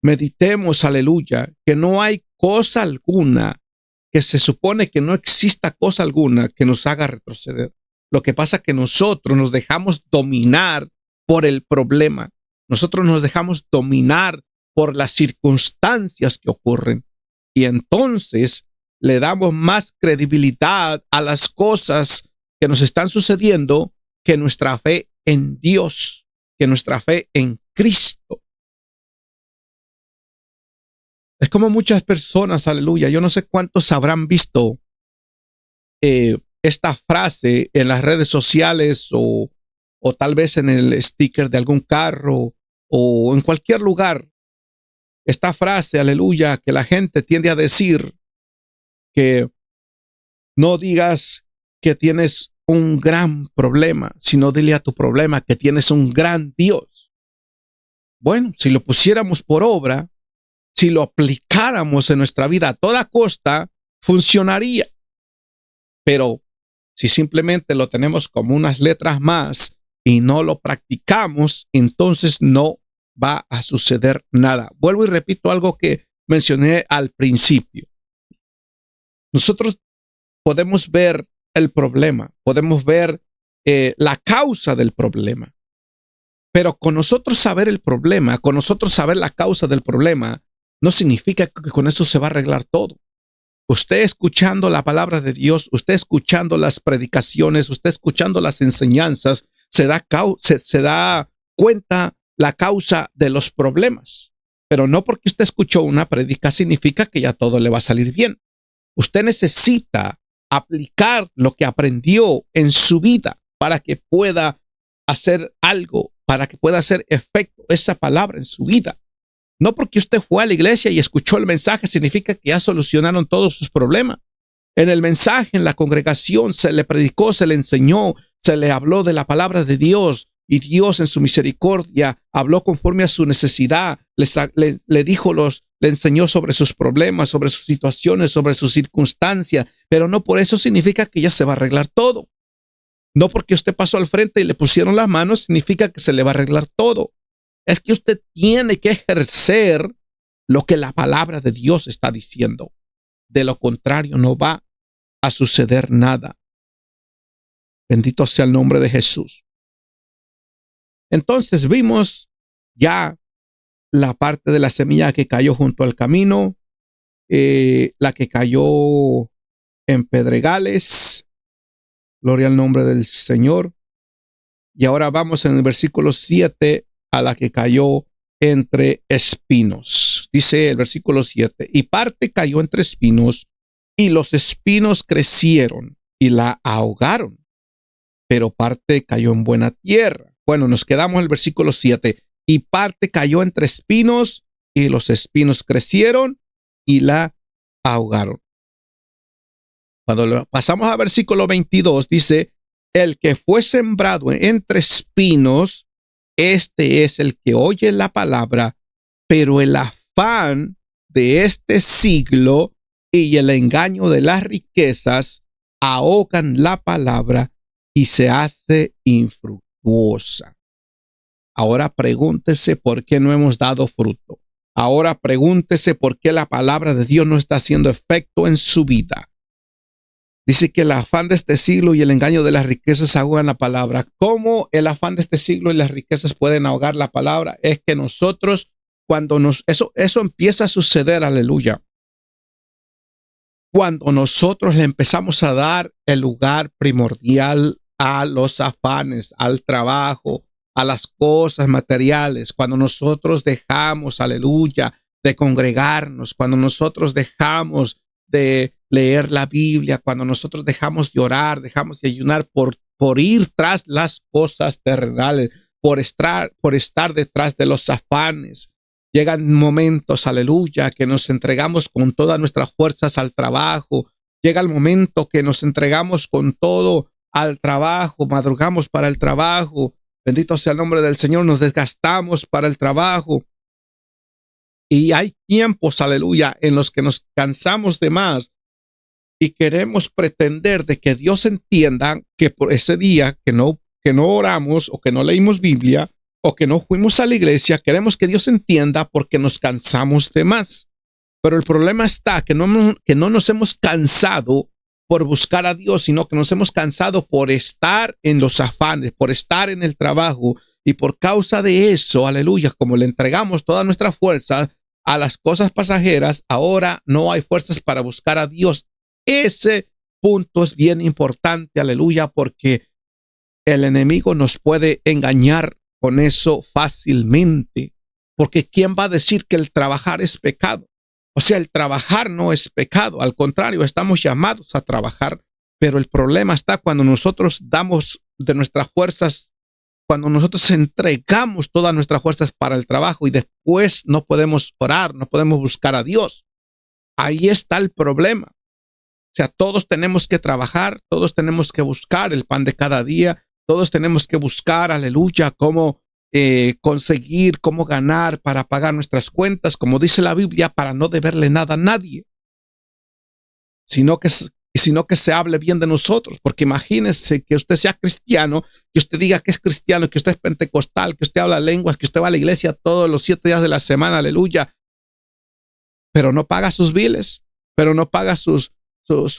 Meditemos, aleluya, que no hay cosa alguna, que se supone que no exista cosa alguna que nos haga retroceder. Lo que pasa es que nosotros nos dejamos dominar por el problema. Nosotros nos dejamos dominar por las circunstancias que ocurren. Y entonces le damos más credibilidad a las cosas que nos están sucediendo que nuestra fe en Dios, que nuestra fe en Cristo. Es como muchas personas, aleluya, yo no sé cuántos habrán visto esta frase en las redes sociales o tal vez en el sticker de algún carro o en cualquier lugar. Esta frase, aleluya, que la gente tiende a decir que no digas que tienes un gran problema, sino dile a tu problema que tienes un gran Dios. Bueno, si lo pusiéramos por obra, si lo aplicáramos en nuestra vida a toda costa, funcionaría. Pero si simplemente lo tenemos como unas letras más y no lo practicamos, entonces no va a suceder nada. Vuelvo y repito algo que mencioné al principio. Nosotros podemos ver el problema, podemos ver la causa del problema, pero con nosotros saber el problema, con nosotros saber la causa del problema, no significa que con eso se va a arreglar todo. Usted escuchando la palabra de Dios, usted escuchando las predicaciones, usted escuchando las enseñanzas, se da cuenta la causa de los problemas. Pero no porque usted escuchó una predica significa que ya todo le va a salir bien. Usted necesita aplicar lo que aprendió en su vida para que pueda hacer algo, para que pueda hacer efecto esa palabra en su vida. No porque usted fue a la iglesia y escuchó el mensaje significa que ya solucionaron todos sus problemas. En el mensaje, en la congregación, se le predicó, se le enseñó, se le habló de la palabra de Dios y Dios en su misericordia habló conforme a su necesidad, le dijo le enseñó sobre sus problemas, sobre sus situaciones, sobre sus circunstancias, pero no por eso significa que ya se va a arreglar todo. No porque usted pasó al frente y le pusieron las manos significa que se le va a arreglar todo. Es que usted tiene que ejercer lo que la palabra de Dios está diciendo. De lo contrario, no va a suceder nada. Bendito sea el nombre de Jesús. Entonces vimos ya la parte de la semilla que cayó junto al camino, la que cayó en pedregales. Gloria al nombre del Señor. Y ahora vamos en el versículo 7 a la que cayó entre espinos. Dice el versículo 7, y parte cayó entre espinos, y los espinos crecieron y la ahogaron, pero parte cayó en buena tierra. Bueno, nos quedamos en el versículo 7, y parte cayó entre espinos, y los espinos crecieron y la ahogaron. Cuando pasamos al versículo 22, dice, el que fue sembrado entre espinos, este es el que oye la palabra, pero el afán de este siglo y el engaño de las riquezas ahogan la palabra y se hace infructuosa. Ahora pregúntese por qué no hemos dado fruto. Ahora pregúntese por qué la palabra de Dios no está haciendo efecto en su vida. Dice que el afán de este siglo y el engaño de las riquezas ahogan la palabra. ¿Cómo el afán de este siglo y las riquezas pueden ahogar la palabra? Es que nosotros, cuando eso empieza a suceder, aleluya. Cuando nosotros le empezamos a dar el lugar primordial a los afanes, al trabajo, a las cosas materiales, cuando nosotros dejamos, aleluya, de congregarnos, cuando nosotros dejamos de leer la Biblia, cuando nosotros dejamos de orar, dejamos de ayunar por ir tras las cosas terrenales, por estar detrás de los afanes. Llegan momentos, aleluya, que nos entregamos con todas nuestras fuerzas al trabajo. Llega el momento que nos entregamos con todo al trabajo, madrugamos para el trabajo. Bendito sea el nombre del Señor, nos desgastamos para el trabajo. Y hay tiempos, aleluya, en los que nos cansamos de más y queremos pretender de que Dios entienda que por ese día que no oramos o que no leímos Biblia o que no fuimos a la iglesia, queremos que Dios entienda porque nos cansamos de más. Pero el problema está que no nos hemos cansado por buscar a Dios, sino que nos hemos cansado por estar en los afanes, por estar en el trabajo. Y por causa de eso, aleluya, como le entregamos toda nuestra fuerza a las cosas pasajeras, ahora no hay fuerzas para buscar a Dios. Ese punto es bien importante, aleluya, porque el enemigo nos puede engañar con eso fácilmente. Porque ¿quién va a decir que el trabajar es pecado? O sea, el trabajar no es pecado. Al contrario, estamos llamados a trabajar. Pero el problema está cuando nosotros damos de nuestras fuerzas, cuando nosotros entregamos todas nuestras fuerzas para el trabajo y después no podemos orar, no podemos buscar a Dios. Ahí está el problema. O sea, todos tenemos que trabajar, todos tenemos que buscar el pan de cada día, todos tenemos que buscar, aleluya, cómo conseguir, cómo ganar para pagar nuestras cuentas, como dice la Biblia, para no deberle nada a nadie, sino que se hable bien de nosotros, porque imagínese que usted sea cristiano, que usted diga que es cristiano, que usted es pentecostal, que usted habla lenguas, que usted va a la iglesia todos los 7 días de la semana, aleluya, pero no paga sus biles, pero no paga su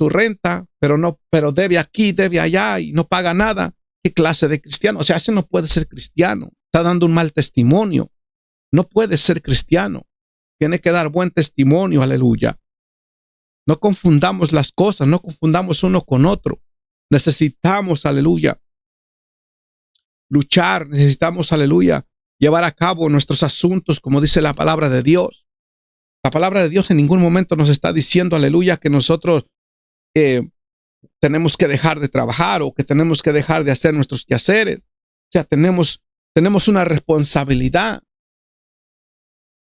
renta, pero debe aquí, debe allá y no paga nada. ¿Qué clase de cristiano? O sea, ese no puede ser cristiano. Está dando un mal testimonio. No puede ser cristiano. Tiene que dar buen testimonio, aleluya. No confundamos las cosas, no confundamos uno con otro. Necesitamos, aleluya, luchar, necesitamos, aleluya, llevar a cabo nuestros asuntos como dice la palabra de Dios. La palabra de Dios en ningún momento nos está diciendo, aleluya, que nosotros tenemos que dejar de trabajar o que tenemos que dejar de hacer nuestros quehaceres. O sea, tenemos una responsabilidad.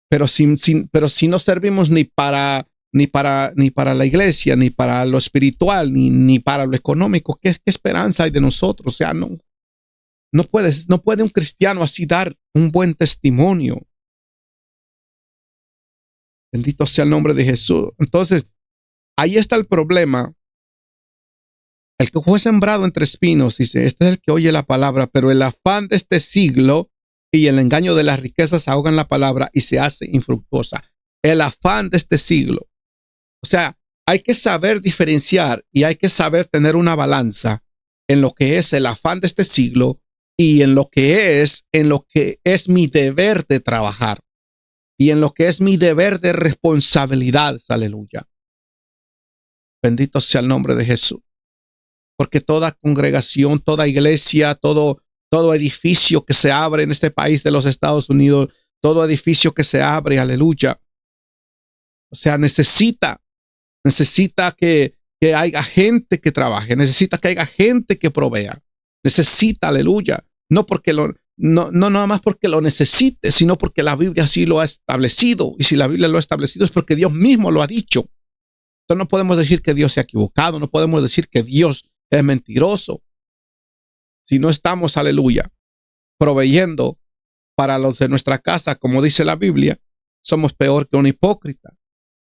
Pero si no servimos ni para la iglesia, ni para lo espiritual, ni para lo económico, ¿qué esperanza hay de nosotros? O sea, no puede un cristiano así dar un buen testimonio. Bendito sea el nombre de Jesús. Entonces, ahí está el problema. El que fue sembrado entre espinos, dice, este es el que oye la palabra, pero el afán de este siglo y el engaño de las riquezas ahogan la palabra y se hace infructuosa. El afán de este siglo. O sea, hay que saber diferenciar y hay que saber tener una balanza en lo que es el afán de este siglo y en lo que es mi deber de trabajar y en lo que es mi deber de responsabilidad. Aleluya. Bendito sea el nombre de Jesús. Porque toda congregación, toda iglesia, todo edificio que se abre en este país de los Estados Unidos, todo edificio que se abre, aleluya. O sea, necesita que haya gente que trabaje, necesita que haya gente que provea, necesita, aleluya. No nada más porque lo necesite, sino porque la Biblia así lo ha establecido. Y si la Biblia lo ha establecido es porque Dios mismo lo ha dicho. Entonces no podemos decir que Dios se ha equivocado, no podemos decir que Dios es mentiroso. Si no estamos, aleluya, proveyendo para los de nuestra casa, como dice la Biblia, somos peor que un hipócrita,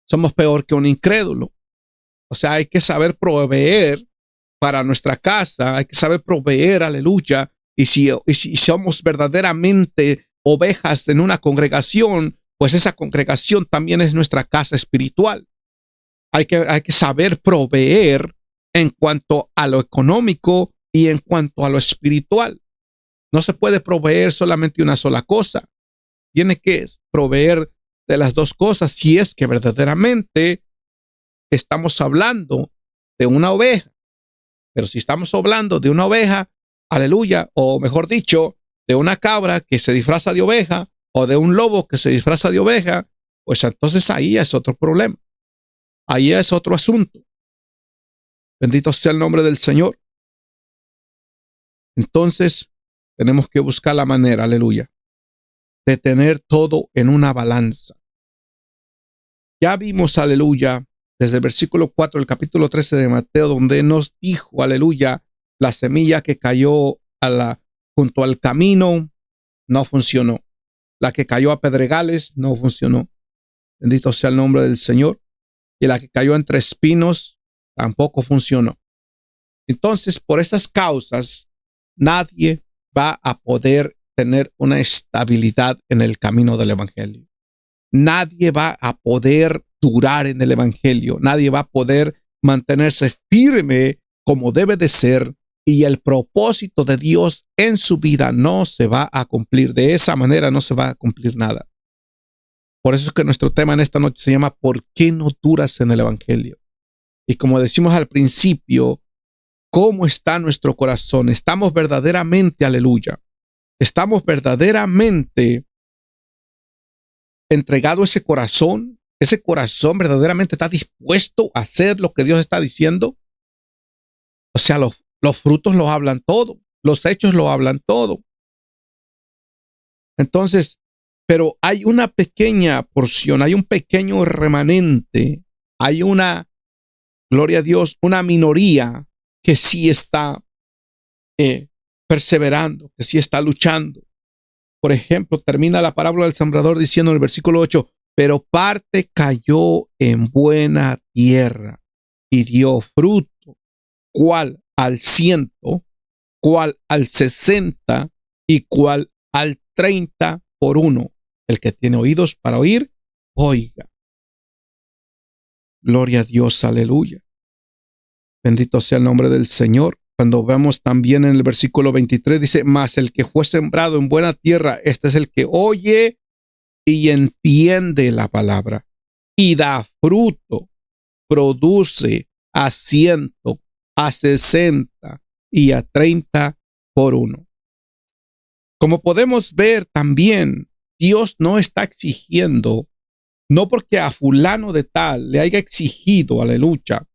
somos peor que un incrédulo. O sea, hay que saber proveer para nuestra casa, hay que saber proveer, aleluya. Y si somos verdaderamente ovejas en una congregación, pues esa congregación también es nuestra casa espiritual. Hay que saber proveer en cuanto a lo económico y en cuanto a lo espiritual. No se puede proveer solamente una sola cosa. Tiene que proveer de las dos cosas si es que verdaderamente estamos hablando de una oveja. Pero si estamos hablando de una oveja, aleluya, o mejor dicho, de una cabra que se disfraza de oveja o de un lobo que se disfraza de oveja, pues entonces ahí es otro problema. Ahí es otro asunto. Bendito sea el nombre del Señor. Entonces, tenemos que buscar la manera, aleluya, de tener todo en una balanza. Ya vimos, aleluya, desde el versículo 4 del capítulo 13 de Mateo, donde nos dijo, aleluya, la semilla que cayó junto al camino no funcionó. La que cayó a pedregales no funcionó. Bendito sea el nombre del Señor. Y la que cayó entre espinos tampoco funcionó. Entonces, por esas causas, nadie va a poder tener una estabilidad en el camino del evangelio. Nadie va a poder durar en el evangelio. Nadie va a poder mantenerse firme como debe de ser, y el propósito de Dios en su vida no se va a cumplir. De esa manera no se va a cumplir nada. Por eso es que nuestro tema en esta noche se llama ¿por qué no duras en el evangelio? Y como decimos al principio, ¿cómo está nuestro corazón? ¿Estamos verdaderamente, aleluya, estamos verdaderamente entregado ese corazón? ¿Ese corazón verdaderamente está dispuesto a hacer lo que Dios está diciendo? O sea, los frutos lo hablan todo, los hechos lo hablan todo. Entonces, pero hay una pequeña porción, hay un pequeño remanente, hay una, gloria a Dios, una minoría que sí está perseverando, que sí está luchando. Por ejemplo, termina la parábola del sembrador diciendo en el versículo 8, pero parte cayó en buena tierra y dio fruto, cual al 100, cual al 60 y cual al 30 por uno. El que tiene oídos para oír, oiga. Gloria a Dios, aleluya. Bendito sea el nombre del Señor. Cuando vemos también en el versículo 23, dice, mas el que fue sembrado en buena tierra, este es el que oye y entiende la palabra y da fruto, produce a 100, a 60 y a 30 por uno. Como podemos ver también, Dios no está exigiendo, no porque a fulano de tal le haya exigido, aleluya,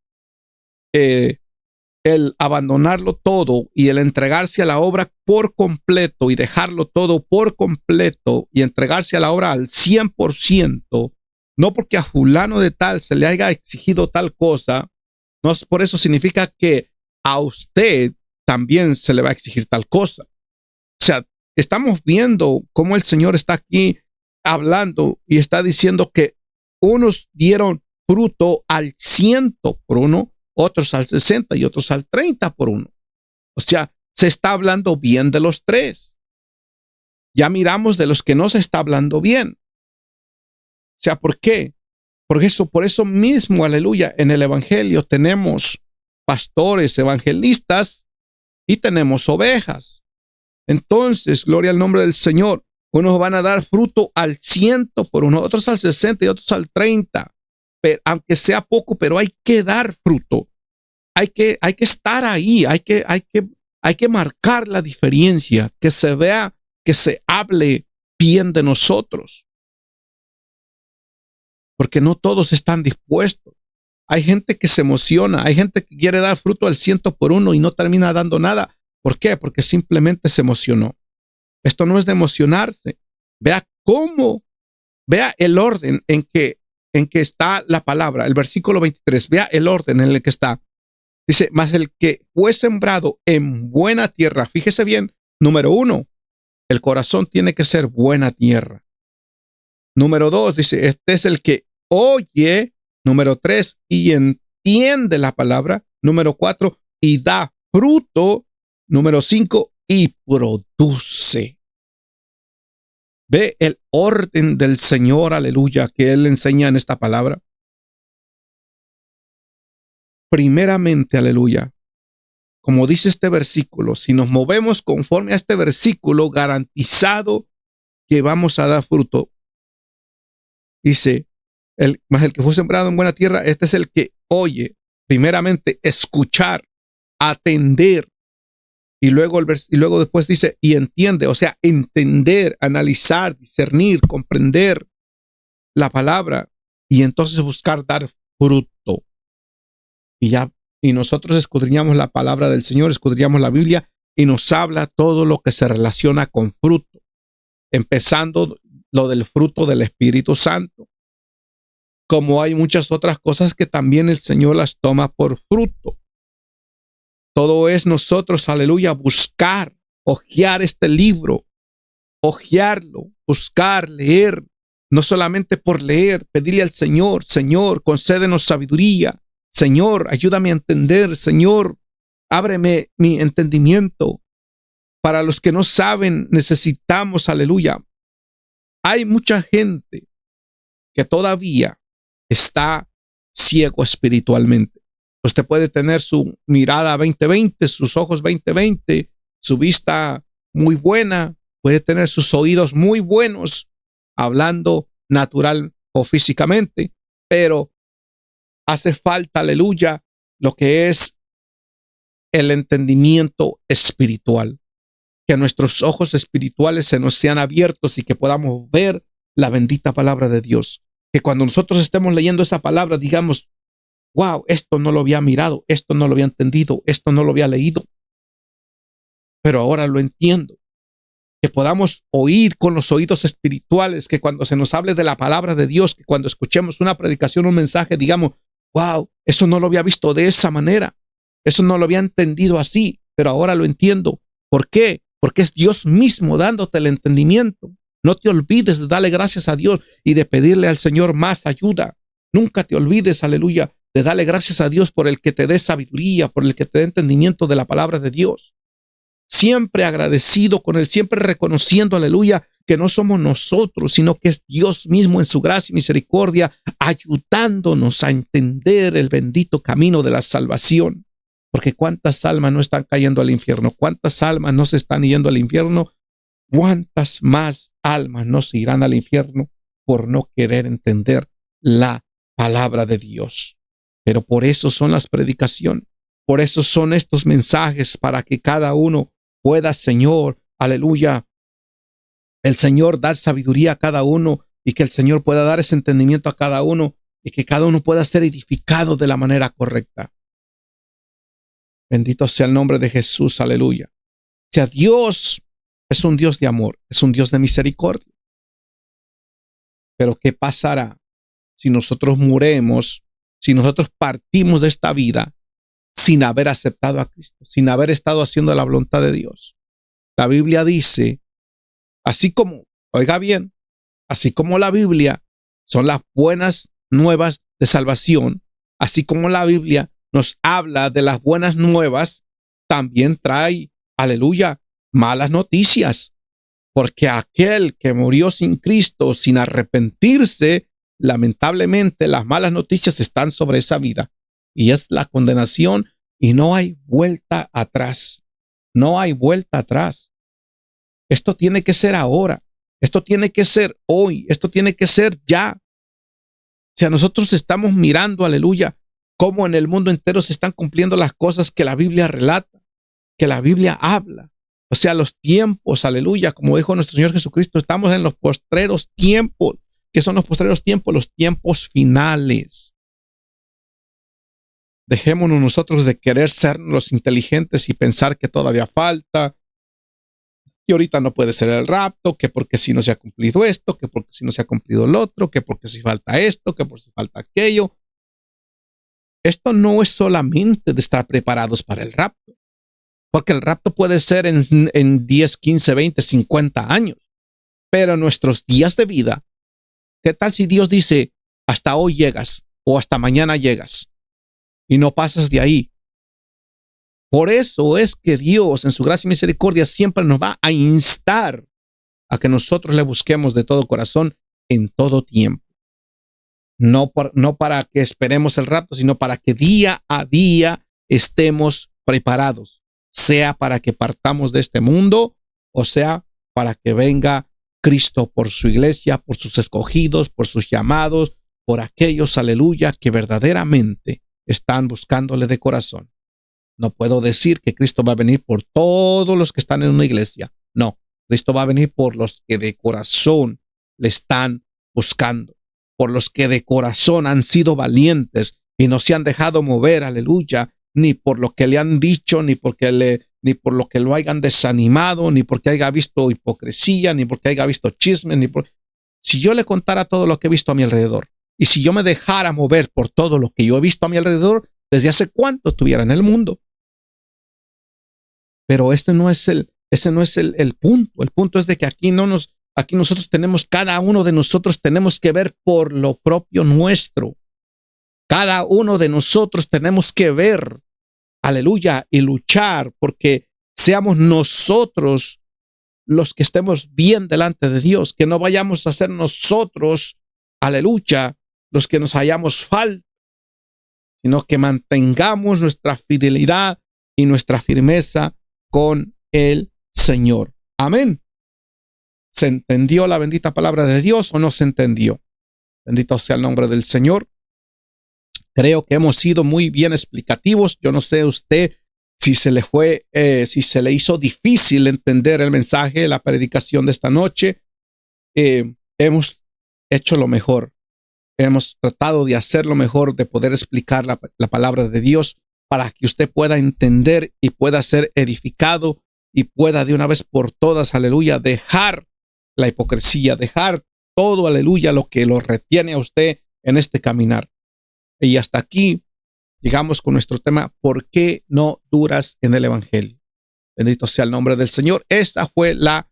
el abandonarlo todo y el entregarse a la obra por completo y dejarlo todo por completo y entregarse a la obra al 100%, no porque a fulano de tal se le haya exigido tal cosa, no por eso significa que a usted también se le va a exigir tal cosa. O sea, estamos viendo cómo el Señor está aquí hablando y está diciendo que unos dieron fruto al 100 por uno, otros al 60 y otros al 30 por uno. O sea, se está hablando bien de los tres. Ya miramos de los que no se está hablando bien. O sea, ¿por qué? Por eso mismo, aleluya, en el evangelio tenemos pastores, evangelistas y tenemos ovejas. Entonces, gloria al nombre del Señor. Unos van a dar fruto al 100 por uno, otros al 60 y otros al 30. Pero, aunque sea poco, pero hay que dar fruto. Hay que estar ahí, hay que marcar la diferencia, que se vea, que se hable bien de nosotros. Porque no todos están dispuestos. Hay gente que se emociona, hay gente que quiere dar fruto al 100 por uno y no termina dando nada. ¿Por qué? Porque simplemente se emocionó. Esto no es de emocionarse. Vea el orden en que está la palabra, el versículo 23, vea el orden en el que está. Dice, mas el que fue sembrado en buena tierra, fíjese bien, número 1, el corazón tiene que ser buena tierra. Número 2, dice, este es el que oye. Número 3, y entiende la palabra. Número 4, y da fruto. Número 5, y produce. Ve el orden del Señor, aleluya, que Él enseña en esta palabra. Primeramente, aleluya, como dice este versículo, si nos movemos conforme a este versículo, garantizado que vamos a dar fruto. Dice, mas el que fue sembrado en buena tierra, este es el que oye, primeramente, escuchar, atender, y luego después dice, y entiende, o sea, entender, analizar, discernir, comprender la palabra, y entonces buscar dar fruto. Y ya y nosotros escudriñamos la palabra del Señor, escudriñamos la Biblia y nos habla todo lo que se relaciona con fruto, empezando lo del fruto del Espíritu Santo. Como hay muchas otras cosas que también el Señor las toma por fruto. Todo es nosotros, aleluya, buscar, hojear este libro, hojearlo, buscar, leer, no solamente por leer, pedirle al Señor, Señor, concédenos sabiduría, Señor, ayúdame a entender, Señor, ábreme mi entendimiento. Para los que no saben, necesitamos, aleluya. Hay mucha gente que todavía está ciego espiritualmente. Usted puede tener su mirada 20/20, sus ojos 20/20, su vista muy buena, puede tener sus oídos muy buenos, hablando natural o físicamente, pero hace falta, aleluya, lo que es el entendimiento espiritual. Que nuestros ojos espirituales se nos sean abiertos y que podamos ver la bendita palabra de Dios. Que cuando nosotros estemos leyendo esa palabra, digamos, wow, esto no lo había mirado, esto no lo había entendido, esto no lo había leído, pero ahora lo entiendo. Que podamos oír con los oídos espirituales, que cuando se nos hable de la palabra de Dios, que cuando escuchemos una predicación, un mensaje, digamos, wow, eso no lo había visto de esa manera, eso no lo había entendido así, pero ahora lo entiendo. ¿Por qué? Porque es Dios mismo dándote el entendimiento. No te olvides de darle gracias a Dios y de pedirle al Señor más ayuda. Nunca te olvides, aleluya, de darle gracias a Dios por el que te dé sabiduría, por el que te dé entendimiento de la palabra de Dios. Siempre agradecido con Él, siempre reconociendo, aleluya, que no somos nosotros, sino que es Dios mismo en su gracia y misericordia, ayudándonos a entender el bendito camino de la salvación. Porque cuántas almas no están cayendo al infierno, cuántas almas no se están yendo al infierno, cuántas más almas no se irán al infierno por no querer entender la palabra de Dios. Pero por eso son las predicaciones, por eso son estos mensajes, para que cada uno pueda, Señor, aleluya, el Señor dar sabiduría a cada uno y que el Señor pueda dar ese entendimiento a cada uno y que cada uno pueda ser edificado de la manera correcta. Bendito sea el nombre de Jesús, aleluya. O sea, Dios es un Dios de amor, es un Dios de misericordia. Pero ¿qué pasará si nosotros muremos, si nosotros partimos de esta vida sin haber aceptado a Cristo, sin haber estado haciendo la voluntad de Dios? La Biblia dice, así como, oiga bien, así como la Biblia son las buenas nuevas de salvación, así como la Biblia nos habla de las buenas nuevas, también trae, aleluya, malas noticias. Porque aquel que murió sin Cristo, sin arrepentirse, lamentablemente las malas noticias están sobre esa vida. Y es la condenación y no hay vuelta atrás. No hay vuelta atrás. Esto tiene que ser ahora. Esto tiene que ser hoy. Esto tiene que ser ya. O sea, nosotros estamos mirando, aleluya, cómo en el mundo entero se están cumpliendo las cosas que la Biblia relata, que la Biblia habla. O sea, los tiempos, aleluya, como dijo nuestro Señor Jesucristo, estamos en los postreros tiempos. ¿Qué son los postreros tiempos? Los tiempos finales. Dejémonos nosotros de querer ser los inteligentes y pensar que todavía falta, y ahorita no puede ser el rapto, que porque si no se ha cumplido esto, que porque si no se ha cumplido el otro, que porque si falta esto, que porque si falta aquello. Esto no es solamente de estar preparados para el rapto, porque el rapto puede ser en 10, 15, 20, 50 años, pero nuestros días de vida, ¿qué tal si Dios dice, hasta hoy llegas o hasta mañana llegas y no pasas de ahí? Por eso es que Dios en su gracia y misericordia siempre nos va a instar a que nosotros le busquemos de todo corazón en todo tiempo. No para que esperemos el rapto, sino para que día a día estemos preparados, sea para que partamos de este mundo o sea para que venga Cristo por su iglesia, por sus escogidos, por sus llamados, por aquellos, aleluya, que verdaderamente están buscándole de corazón. No puedo decir que Cristo va a venir por todos los que están en una iglesia. No, Cristo va a venir por los que de corazón le están buscando, por los que de corazón han sido valientes y no se han dejado mover, aleluya, ni por lo que le han dicho, ni por lo que lo hayan desanimado, ni porque haya visto hipocresía, ni porque haya visto chismes, si yo le contara todo lo que he visto a mi alrededor, y si yo me dejara mover por todo lo que yo he visto a mi alrededor, desde hace cuánto estuviera en el mundo. Pero ese no es el punto. El punto es de que aquí nosotros cada uno de nosotros tenemos que ver por lo propio nuestro. Cada uno de nosotros tenemos que ver, aleluya, y luchar porque seamos nosotros los que estemos bien delante de Dios, que no vayamos a ser nosotros, aleluya, los que nos hallamos falta, sino que mantengamos nuestra fidelidad y nuestra firmeza con el Señor. Amén. ¿Se entendió la bendita palabra de Dios o no se entendió? Bendito sea el nombre del Señor. Creo que hemos sido muy bien explicativos. Yo no sé usted si se le hizo difícil entender el mensaje, la predicación de esta noche. Hemos hecho lo mejor. Hemos tratado de hacer lo mejor, de poder explicar la palabra de Dios para que usted pueda entender y pueda ser edificado y pueda de una vez por todas, aleluya, dejar la hipocresía, dejar todo, aleluya, lo que lo retiene a usted en este caminar. Y hasta aquí llegamos con nuestro tema, ¿por qué no duras en el Evangelio? Bendito sea el nombre del Señor. Esta fue la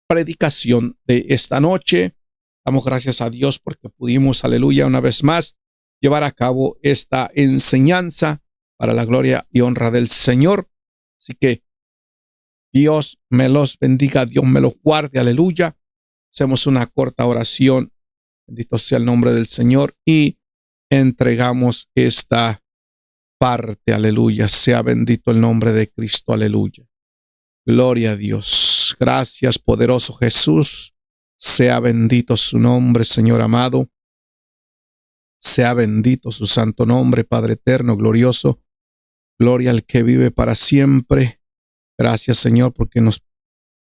predicación de esta noche. Damos gracias a Dios porque pudimos, aleluya, una vez más llevar a cabo esta enseñanza para la gloria y honra del Señor. Así que Dios me los bendiga, Dios me los guarde, aleluya. Hacemos una corta oración. Bendito sea el nombre del Señor y entregamos esta parte, aleluya. Sea bendito el nombre de Cristo, aleluya. Gloria a Dios. Gracias, poderoso Jesús. Sea bendito su nombre, Señor amado. Sea bendito su santo nombre, Padre eterno, glorioso. Gloria al que vive para siempre. Gracias, Señor, porque nos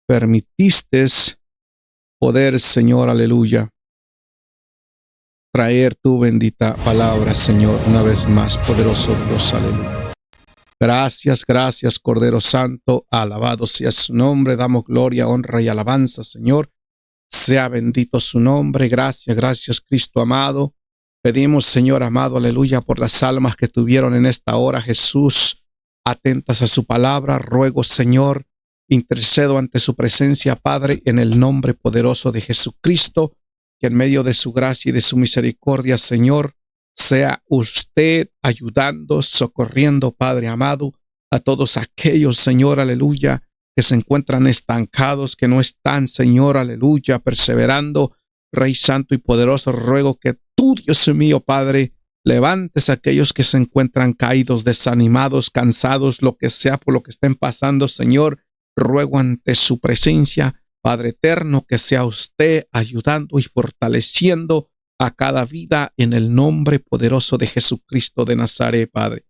permitiste poder, Señor, aleluya, traer tu bendita palabra, Señor, una vez más, poderoso Dios, aleluya. Gracias, gracias, Cordero Santo, alabado sea su nombre, damos gloria, honra y alabanza, Señor. Sea bendito su nombre, gracias, gracias, Cristo amado. Pedimos, Señor amado, aleluya, por las almas que tuvieron en esta hora, Jesús, atentas a su palabra. Ruego, Señor, intercedo ante su presencia, Padre, en el nombre poderoso de Jesucristo, que en medio de su gracia y de su misericordia, Señor, sea usted ayudando, socorriendo, Padre amado, a todos aquellos, Señor, aleluya, que se encuentran estancados, que no están, Señor, aleluya, perseverando. Rey santo y poderoso, ruego que tú, Dios mío, Padre, levantes a aquellos que se encuentran caídos, desanimados, cansados, lo que sea por lo que estén pasando, Señor. Ruego ante su presencia, Padre eterno, que sea usted ayudando y fortaleciendo a cada vida en el nombre poderoso de Jesucristo de Nazaret, Padre.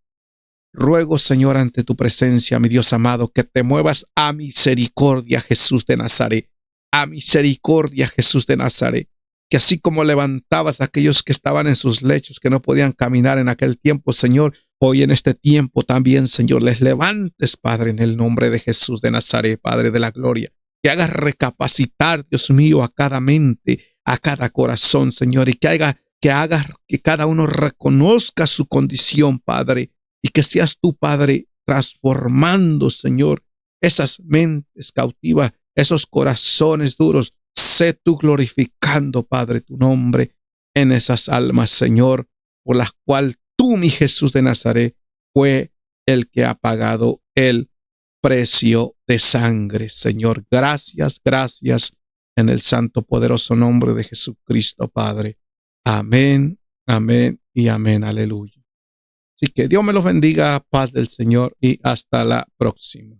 Ruego, Señor, ante tu presencia, mi Dios amado, que te muevas a misericordia, Jesús de Nazaret. A misericordia, Jesús de Nazaret. Que así como levantabas a aquellos que estaban en sus lechos, que no podían caminar en aquel tiempo, Señor, hoy en este tiempo también, Señor, les levantes, Padre, en el nombre de Jesús de Nazaret, Padre de la gloria. Que hagas recapacitar, Dios mío, a cada mente, a cada corazón, Señor, y que hagas que cada uno reconozca su condición, Padre, y que seas tú, Padre, transformando, Señor, esas mentes cautivas, esos corazones duros. Sé tú glorificando, Padre, tu nombre en esas almas, Señor, por las cuales tú, mi Jesús de Nazaret, fue el que ha pagado el precio de sangre, Señor. Gracias, gracias en el santo poderoso nombre de Jesucristo, Padre. Amén, amén y amén. Aleluya. Así que Dios me los bendiga, paz del Señor y hasta la próxima.